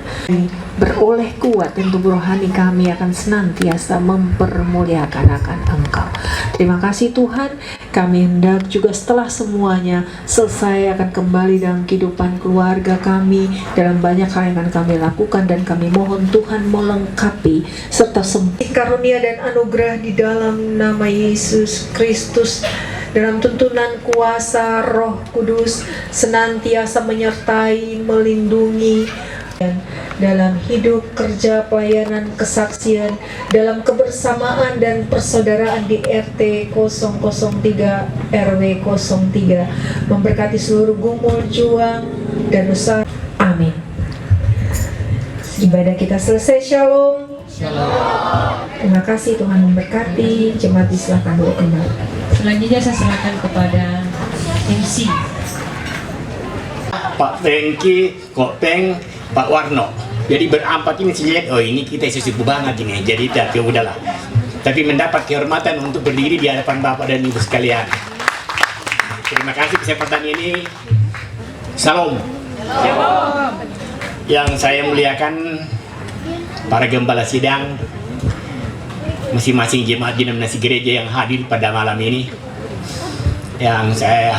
Beroleh kuat dan tubuh rohani kami akan senantiasa mempermuliakan akan Engkau. Terima kasih Tuhan. Kami hendak juga setelah semuanya selesai akan kembali dalam kehidupan keluarga kami, dalam banyak hal yang akan kami lakukan, dan kami mohon Tuhan melengkapi serta sempurna karunia dan anugerah di dalam nama Yesus Kristus, dalam tuntunan kuasa Roh Kudus senantiasa menyertai, melindungi, dan dalam hidup, kerja, pelayanan, kesaksian, dalam kebersamaan dan persaudaraan di RT 003 RW 03, memberkati seluruh gumul, juang, dan usaha. Amin. Ibadah kita selesai. Shalom. Terima kasih, Tuhan memberkati. Jemaat disilakan dulu kembali. Selanjutnya saya serahkan kepada MC. Pak Tengki, Kok Teng, Pak Warno. Jadi berempat ini saya lihat, oh ini kita sesuatu banget ini. Jadi ya udahlah. Tapi mendapat kehormatan untuk berdiri di hadapan Bapak dan Ibu sekalian. Terima kasih kesempatan ini. Salam. Yang saya muliakan para gembala sidang, masing-masing jemaat denominasi gereja yang hadir pada malam ini. Yang saya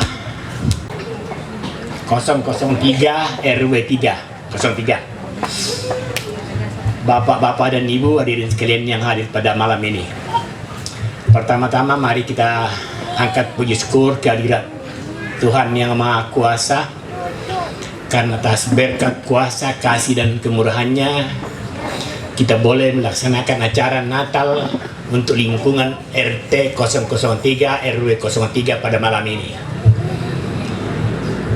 003 RW 03. Bapak-bapak dan ibu hadirin sekalian yang hadir pada malam ini. Pertama-tama mari kita angkat puji syukur kehadirat Tuhan yang Maha Kuasa, karena atas berkat kuasa, kasih dan kemurahannya kita boleh melaksanakan acara Natal untuk lingkungan RT 003 RW 03 pada malam ini.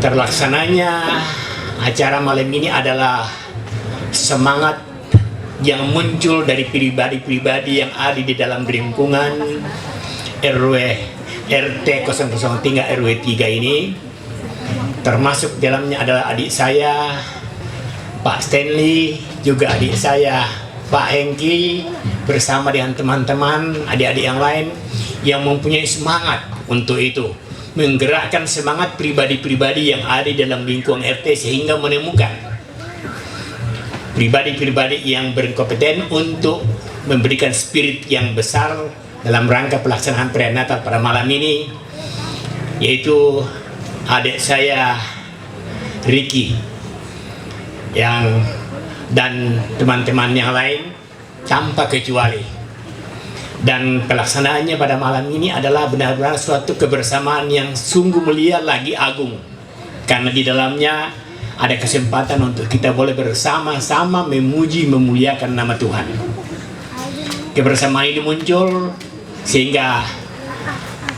Terlaksananya acara malam ini adalah semangat yang muncul dari pribadi-pribadi yang ada di dalam lingkungan RT 003 RW 3 ini, termasuk dalamnya adalah adik saya Pak Stanley, juga adik saya Pak Hengki, bersama dengan teman-teman adik-adik yang lain yang mempunyai semangat untuk itu, menggerakkan semangat pribadi-pribadi yang ada di dalam lingkungan RT sehingga menemukan pribadi-pribadi yang berkompeten untuk memberikan spirit yang besar dalam rangka pelaksanaan perayaan Natal pada malam ini, yaitu adik saya Ricky dan teman-teman yang lain tanpa kecuali. Dan pelaksanaannya pada malam ini adalah benar-benar suatu kebersamaan yang sungguh mulia lagi agung, karena di dalamnya ada kesempatan untuk kita boleh bersama-sama memuji, memuliakan nama Tuhan. Kebersamaan ini muncul sehingga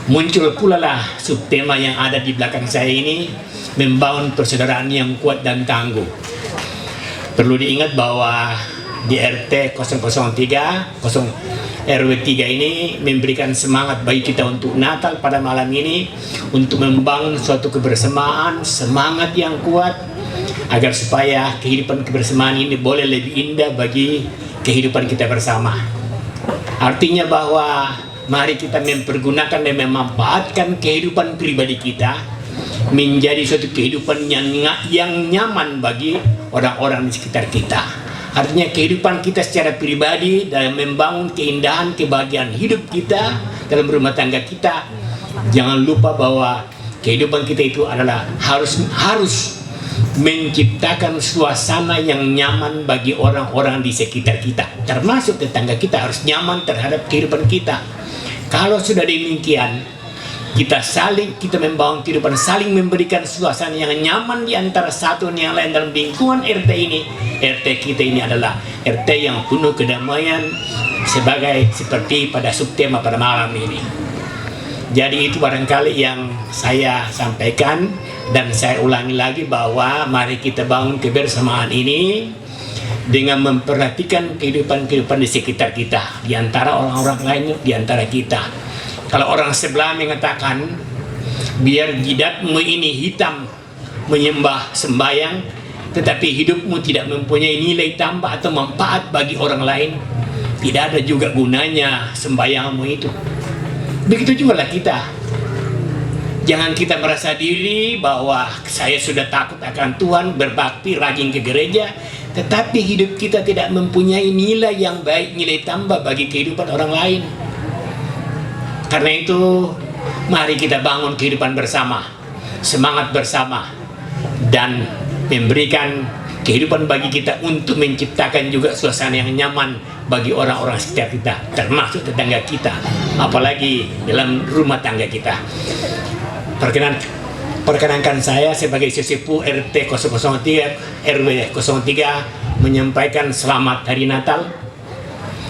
muncul pula lah subtema yang ada di belakang saya ini, membangun persaudaraan yang kuat dan tangguh. Perlu diingat bahwa di RT 003 RW 3 ini memberikan semangat bagi kita untuk Natal pada malam ini, untuk membangun suatu kebersamaan, semangat yang kuat, agar supaya kehidupan kebersamaan ini boleh lebih indah bagi kehidupan kita bersama. Artinya bahwa mari kita mempergunakan dan memanfaatkan kehidupan pribadi kita menjadi suatu kehidupan yang nyaman bagi orang-orang di sekitar kita. Artinya kehidupan kita secara pribadi dalam membangun keindahan, kebahagiaan hidup kita dalam rumah tangga kita. Jangan lupa bahwa kehidupan kita itu adalah harus menciptakan suasana yang nyaman bagi orang-orang di sekitar kita, termasuk tetangga kita harus nyaman terhadap kehidupan kita. Kalau sudah demikian, kita membangun kehidupan, saling memberikan suasana yang nyaman di antara satu dan yang lain dalam lingkungan RT ini. RT kita ini adalah RT yang penuh kedamaian, seperti pada subtema pada malam ini. Jadi itu barangkali yang saya sampaikan, dan saya ulangi lagi bahwa mari kita bangun kebersamaan ini dengan memperhatikan kehidupan di sekitar kita, di antara orang-orang lain, di antara kita. Kalau orang sebelah mengatakan biar jidatmu ini hitam menyembah sembayang, tetapi hidupmu tidak mempunyai nilai tambah atau manfaat bagi orang lain, tidak ada juga gunanya sembayangmu itu. Begitu juga lah kita. Jangan kita merasa diri bahwa saya sudah takut akan Tuhan, berbakti, rajin ke gereja, tetapi hidup kita tidak mempunyai nilai yang baik, nilai tambah bagi kehidupan orang lain. Karena itu, mari kita bangun kehidupan bersama, semangat bersama, dan memberikan kehidupan bagi kita untuk menciptakan juga suasana yang nyaman bagi orang-orang sekitar kita, termasuk tetangga kita, apalagi dalam rumah tangga kita. Perkenankan saya sebagai sesepuh RT 003 RW 03 menyampaikan selamat hari Natal.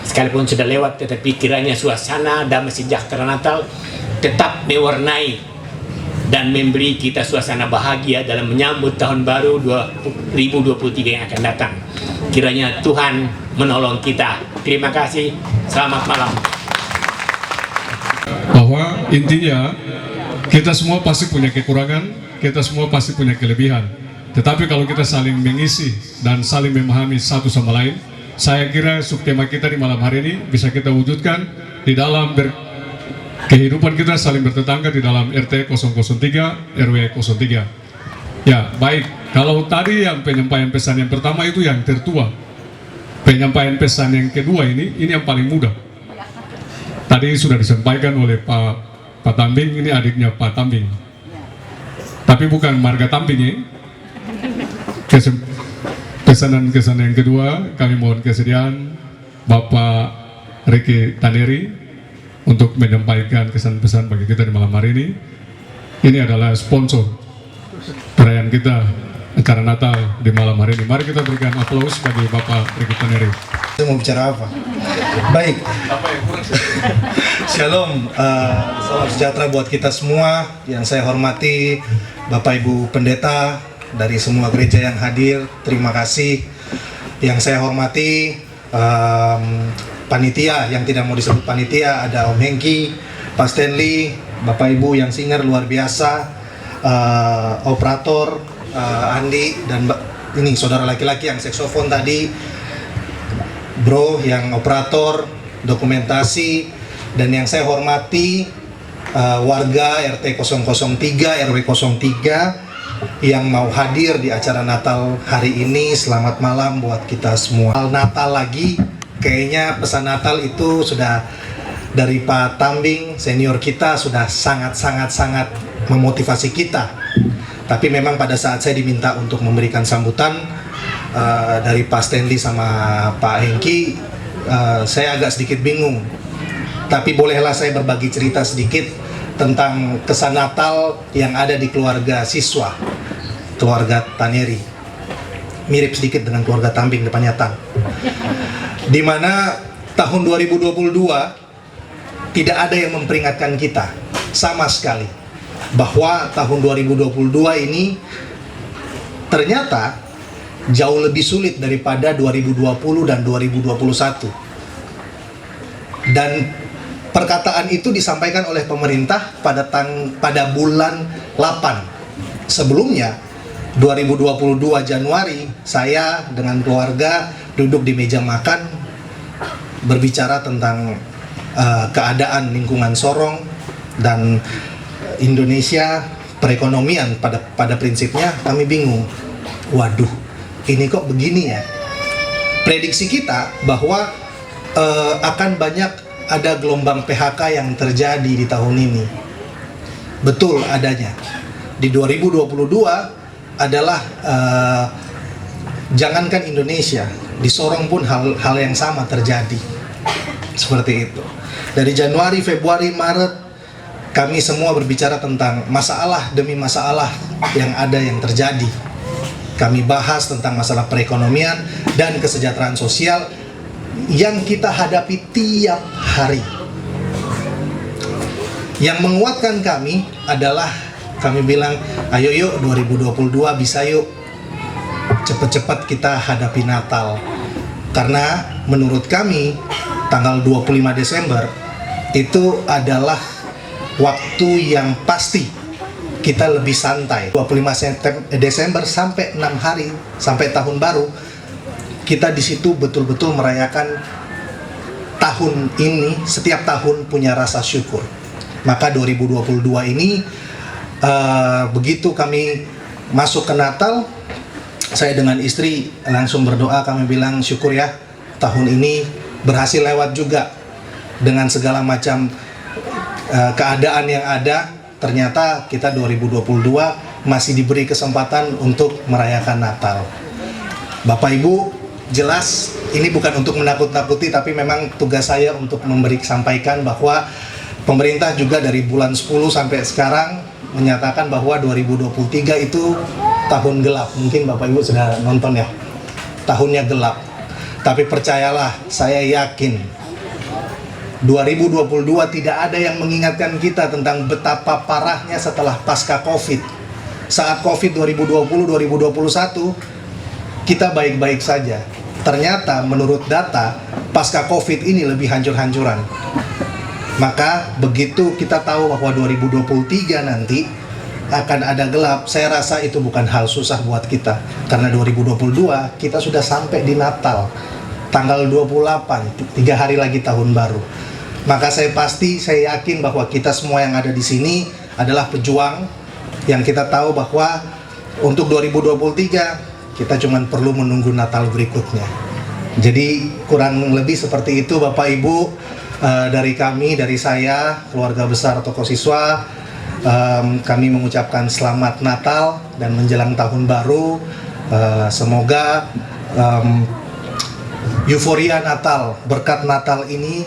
Sekalipun sudah lewat, tetapi kiranya suasana damai sejahtera Natal tetap mewarnai dan memberi kita suasana bahagia dalam menyambut tahun baru 2023 yang akan datang. Kiranya Tuhan menolong kita. Terima kasih. Selamat malam. Bahwa intinya kita semua pasti punya kekurangan, kita semua pasti punya kelebihan. Tetapi kalau kita saling mengisi dan saling memahami satu sama lain, saya kira subtema kita di malam hari ini bisa kita wujudkan di dalam kehidupan kita saling bertetangga di dalam RT 003 RW 03. Ya, baik. Kalau tadi yang penyampaian pesan yang pertama itu yang tertua. Penyampaian pesan yang kedua ini yang paling mudah. Tadi sudah disampaikan oleh Pak Tambing, ini adiknya Pak Tambing. Tapi bukan marga Tambing ya. Pesanan yang kedua, kami mohon kesediaan Bapak Ricky Taneri untuk menyampaikan kesan-pesan bagi kita di malam hari ini. Ini adalah sponsor perayaan kita, acara Natal di malam hari ini. Mari kita berikan aplaus bagi Bapak Ricky Taneri. Saya mau bicara apa? Baik. Shalom, salam sejahtera buat kita semua. Yang saya hormati Bapak Ibu Pendeta dari semua gereja yang hadir, terima kasih. Yang saya hormati panitia yang tidak mau disebut panitia, ada Om Hengki, Pak Stanley, Bapak Ibu yang singer luar biasa, operator Andi, dan ini saudara laki-laki yang saksofon tadi, Bro yang operator, dokumentasi, dan yang saya hormati warga RT 003 RW 03 yang mau hadir di acara Natal hari ini. Selamat malam buat kita semua. Natal lagi, kayaknya pesan Natal itu sudah dari Pak Tambing, senior kita, sudah sangat memotivasi kita. Tapi memang pada saat saya diminta untuk memberikan sambutan dari Pak Stanley sama Pak Hengki, saya agak sedikit bingung. Tapi bolehlah saya berbagi cerita sedikit tentang kesan Natal yang ada di keluarga siswa, keluarga Taneri. Mirip sedikit dengan keluarga Tambing depannya Tang. Di mana tahun 2022 tidak ada yang memperingatkan kita sama sekali bahwa tahun 2022 ini ternyata jauh lebih sulit daripada 2020 dan 2021. Dan perkataan itu disampaikan oleh pemerintah pada bulan 8. Sebelumnya 2022 Januari, saya dengan keluarga duduk di meja makan berbicara tentang keadaan lingkungan Sorong dan Indonesia, perekonomian pada prinsipnya. Kami bingung. Waduh, ini kok begini ya? Prediksi kita bahwa akan banyak ada gelombang PHK yang terjadi di tahun ini. Betul adanya. Di 2022 adalah jangankan Indonesia, di Sorong pun hal yang sama terjadi. Seperti itu. Dari Januari, Februari, Maret kami semua berbicara tentang masalah demi masalah yang ada yang terjadi. Kami bahas tentang masalah perekonomian dan kesejahteraan sosial yang kita hadapi tiap hari. Yang menguatkan kami adalah kami bilang, ayo yuk 2022 bisa yuk. Cepat-cepat kita hadapi Natal. Karena menurut kami tanggal 25 Desember itu adalah waktu yang pasti kita lebih santai. 25 Desember sampai 6 hari sampai tahun baru, kita di situ betul-betul merayakan tahun ini. Setiap tahun punya rasa syukur. Maka 2022 ini begitu kami masuk ke Natal, saya dengan istri langsung berdoa, kami bilang syukur ya tahun ini berhasil lewat juga dengan segala macam keadaan yang ada. Ternyata kita 2022 masih diberi kesempatan untuk merayakan Natal. Bapak Ibu, jelas ini bukan untuk menakut-nakuti, tapi memang tugas saya untuk sampaikan bahwa pemerintah juga dari bulan 10 sampai sekarang menyatakan bahwa 2023 itu tahun gelap. Mungkin Bapak Ibu sudah nonton ya, tahunnya gelap. Tapi percayalah, saya yakin 2022 tidak ada yang mengingatkan kita tentang betapa parahnya setelah pasca Covid. Saat Covid 2020-2021 kita baik-baik saja. Ternyata menurut data pasca Covid ini lebih hancur-hancuran. Maka begitu kita tahu bahwa 2023 nanti akan ada gelap, saya rasa itu bukan hal susah buat kita. Karena 2022 kita sudah sampai di Natal, tanggal 28, 3 hari lagi tahun baru. Maka saya yakin bahwa kita semua yang ada di sini adalah pejuang yang kita tahu bahwa untuk 2023 kita cuma perlu menunggu Natal berikutnya. Jadi kurang lebih seperti itu Bapak Ibu. Dari kami, dari saya, keluarga besar Toko Siswa, kami mengucapkan selamat Natal dan menjelang tahun baru. Semoga euforia Natal, berkat Natal ini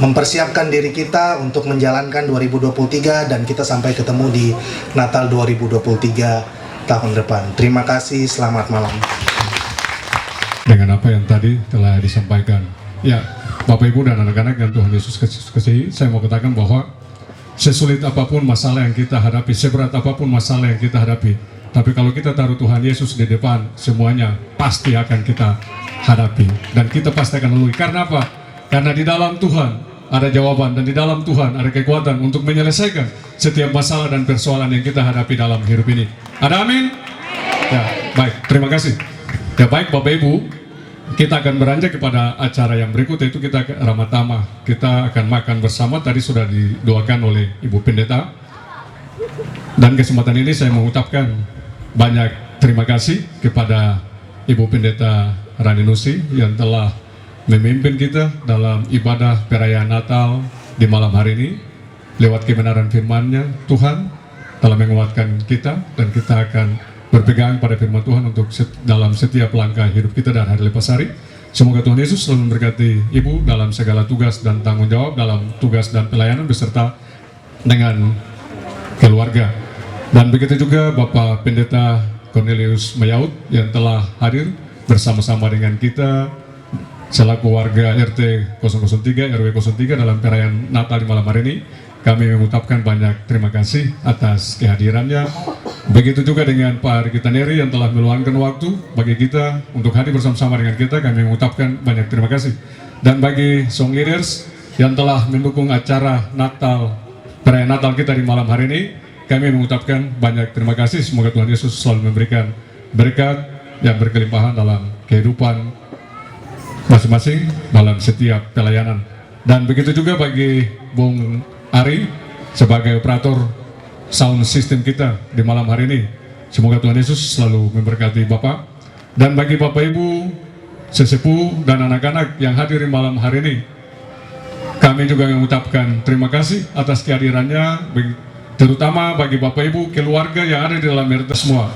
mempersiapkan diri kita untuk menjalankan 2023 dan kita sampai ketemu di Natal 2023 tahun depan. Terima kasih, selamat malam. Dengan apa yang tadi telah disampaikan, ya Bapak Ibu dan anak-anak yang Tuhan Yesus kasihi, saya mau katakan bahwa sesulit apapun masalah yang kita hadapi, seberat apapun masalah yang kita hadapi, tapi kalau kita taruh Tuhan Yesus di depan, semuanya pasti akan kita hadapi dan kita pasti akan lalui. Karena apa? Karena di dalam Tuhan ada jawaban dan di dalam Tuhan ada kekuatan untuk menyelesaikan setiap masalah dan persoalan yang kita hadapi dalam hidup ini. Ada amin? Ya, baik, terima kasih. Ya baik Bapak Ibu, kita akan beranjak kepada acara yang berikut, yaitu kita ke Ramatama. Kita akan makan bersama, tadi sudah didoakan oleh Ibu Pendeta. Dan kesempatan ini saya mengucapkan banyak terima kasih kepada Ibu Pendeta Rani Nusi yang telah memimpin kita dalam ibadah perayaan Natal di malam hari ini. Lewat kebenaran firman-Nya, Tuhan telah menguatkan kita dan kita akan berpegang pada firman Tuhan untuk dalam setiap langkah hidup kita dan hari lepas hari. Semoga Tuhan Yesus selalu memberkati Ibu dalam segala tugas dan tanggung jawab dalam tugas dan pelayanan beserta dengan keluarga. Dan begitu juga Bapak Pendeta Cornelius Mayaud yang telah hadir bersama-sama dengan kita selaku warga RT 003 RW 03 dalam perayaan Natal di malam hari ini. Kami mengucapkan banyak terima kasih atas kehadirannya. Begitu juga dengan Pak Riki Taneri yang telah meluangkan waktu bagi kita untuk hadir bersama-sama dengan kita. Kami mengucapkan banyak terima kasih. Dan bagi Song Leaders yang telah mendukung acara Natal, perayaan Natal kita di malam hari ini, kami mengucapkan banyak terima kasih. Semoga Tuhan Yesus selalu memberikan berkat yang berkelimpahan dalam kehidupan masing-masing dalam setiap pelayanan. Dan begitu juga bagi Bung Ari sebagai operator sound system kita di malam hari ini. Semoga Tuhan Yesus selalu memberkati Bapak. Dan bagi Bapak Ibu, sesepuh dan anak-anak yang hadir di malam hari ini, kami juga mengucapkan terima kasih atas kehadirannya, terutama bagi Bapak Ibu keluarga yang ada di dalam RT semua.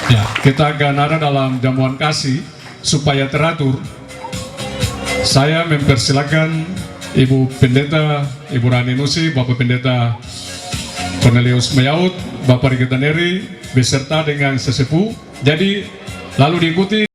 Ya, kita akan ada dalam jamuan kasih supaya teratur. Saya mempersilakan Ibu Pendeta, Ibu Rani Nusi, Bapak Pendeta Cornelius Mayaut, Bapak Riketaneri beserta dengan sesepuh. Jadi lalu diikuti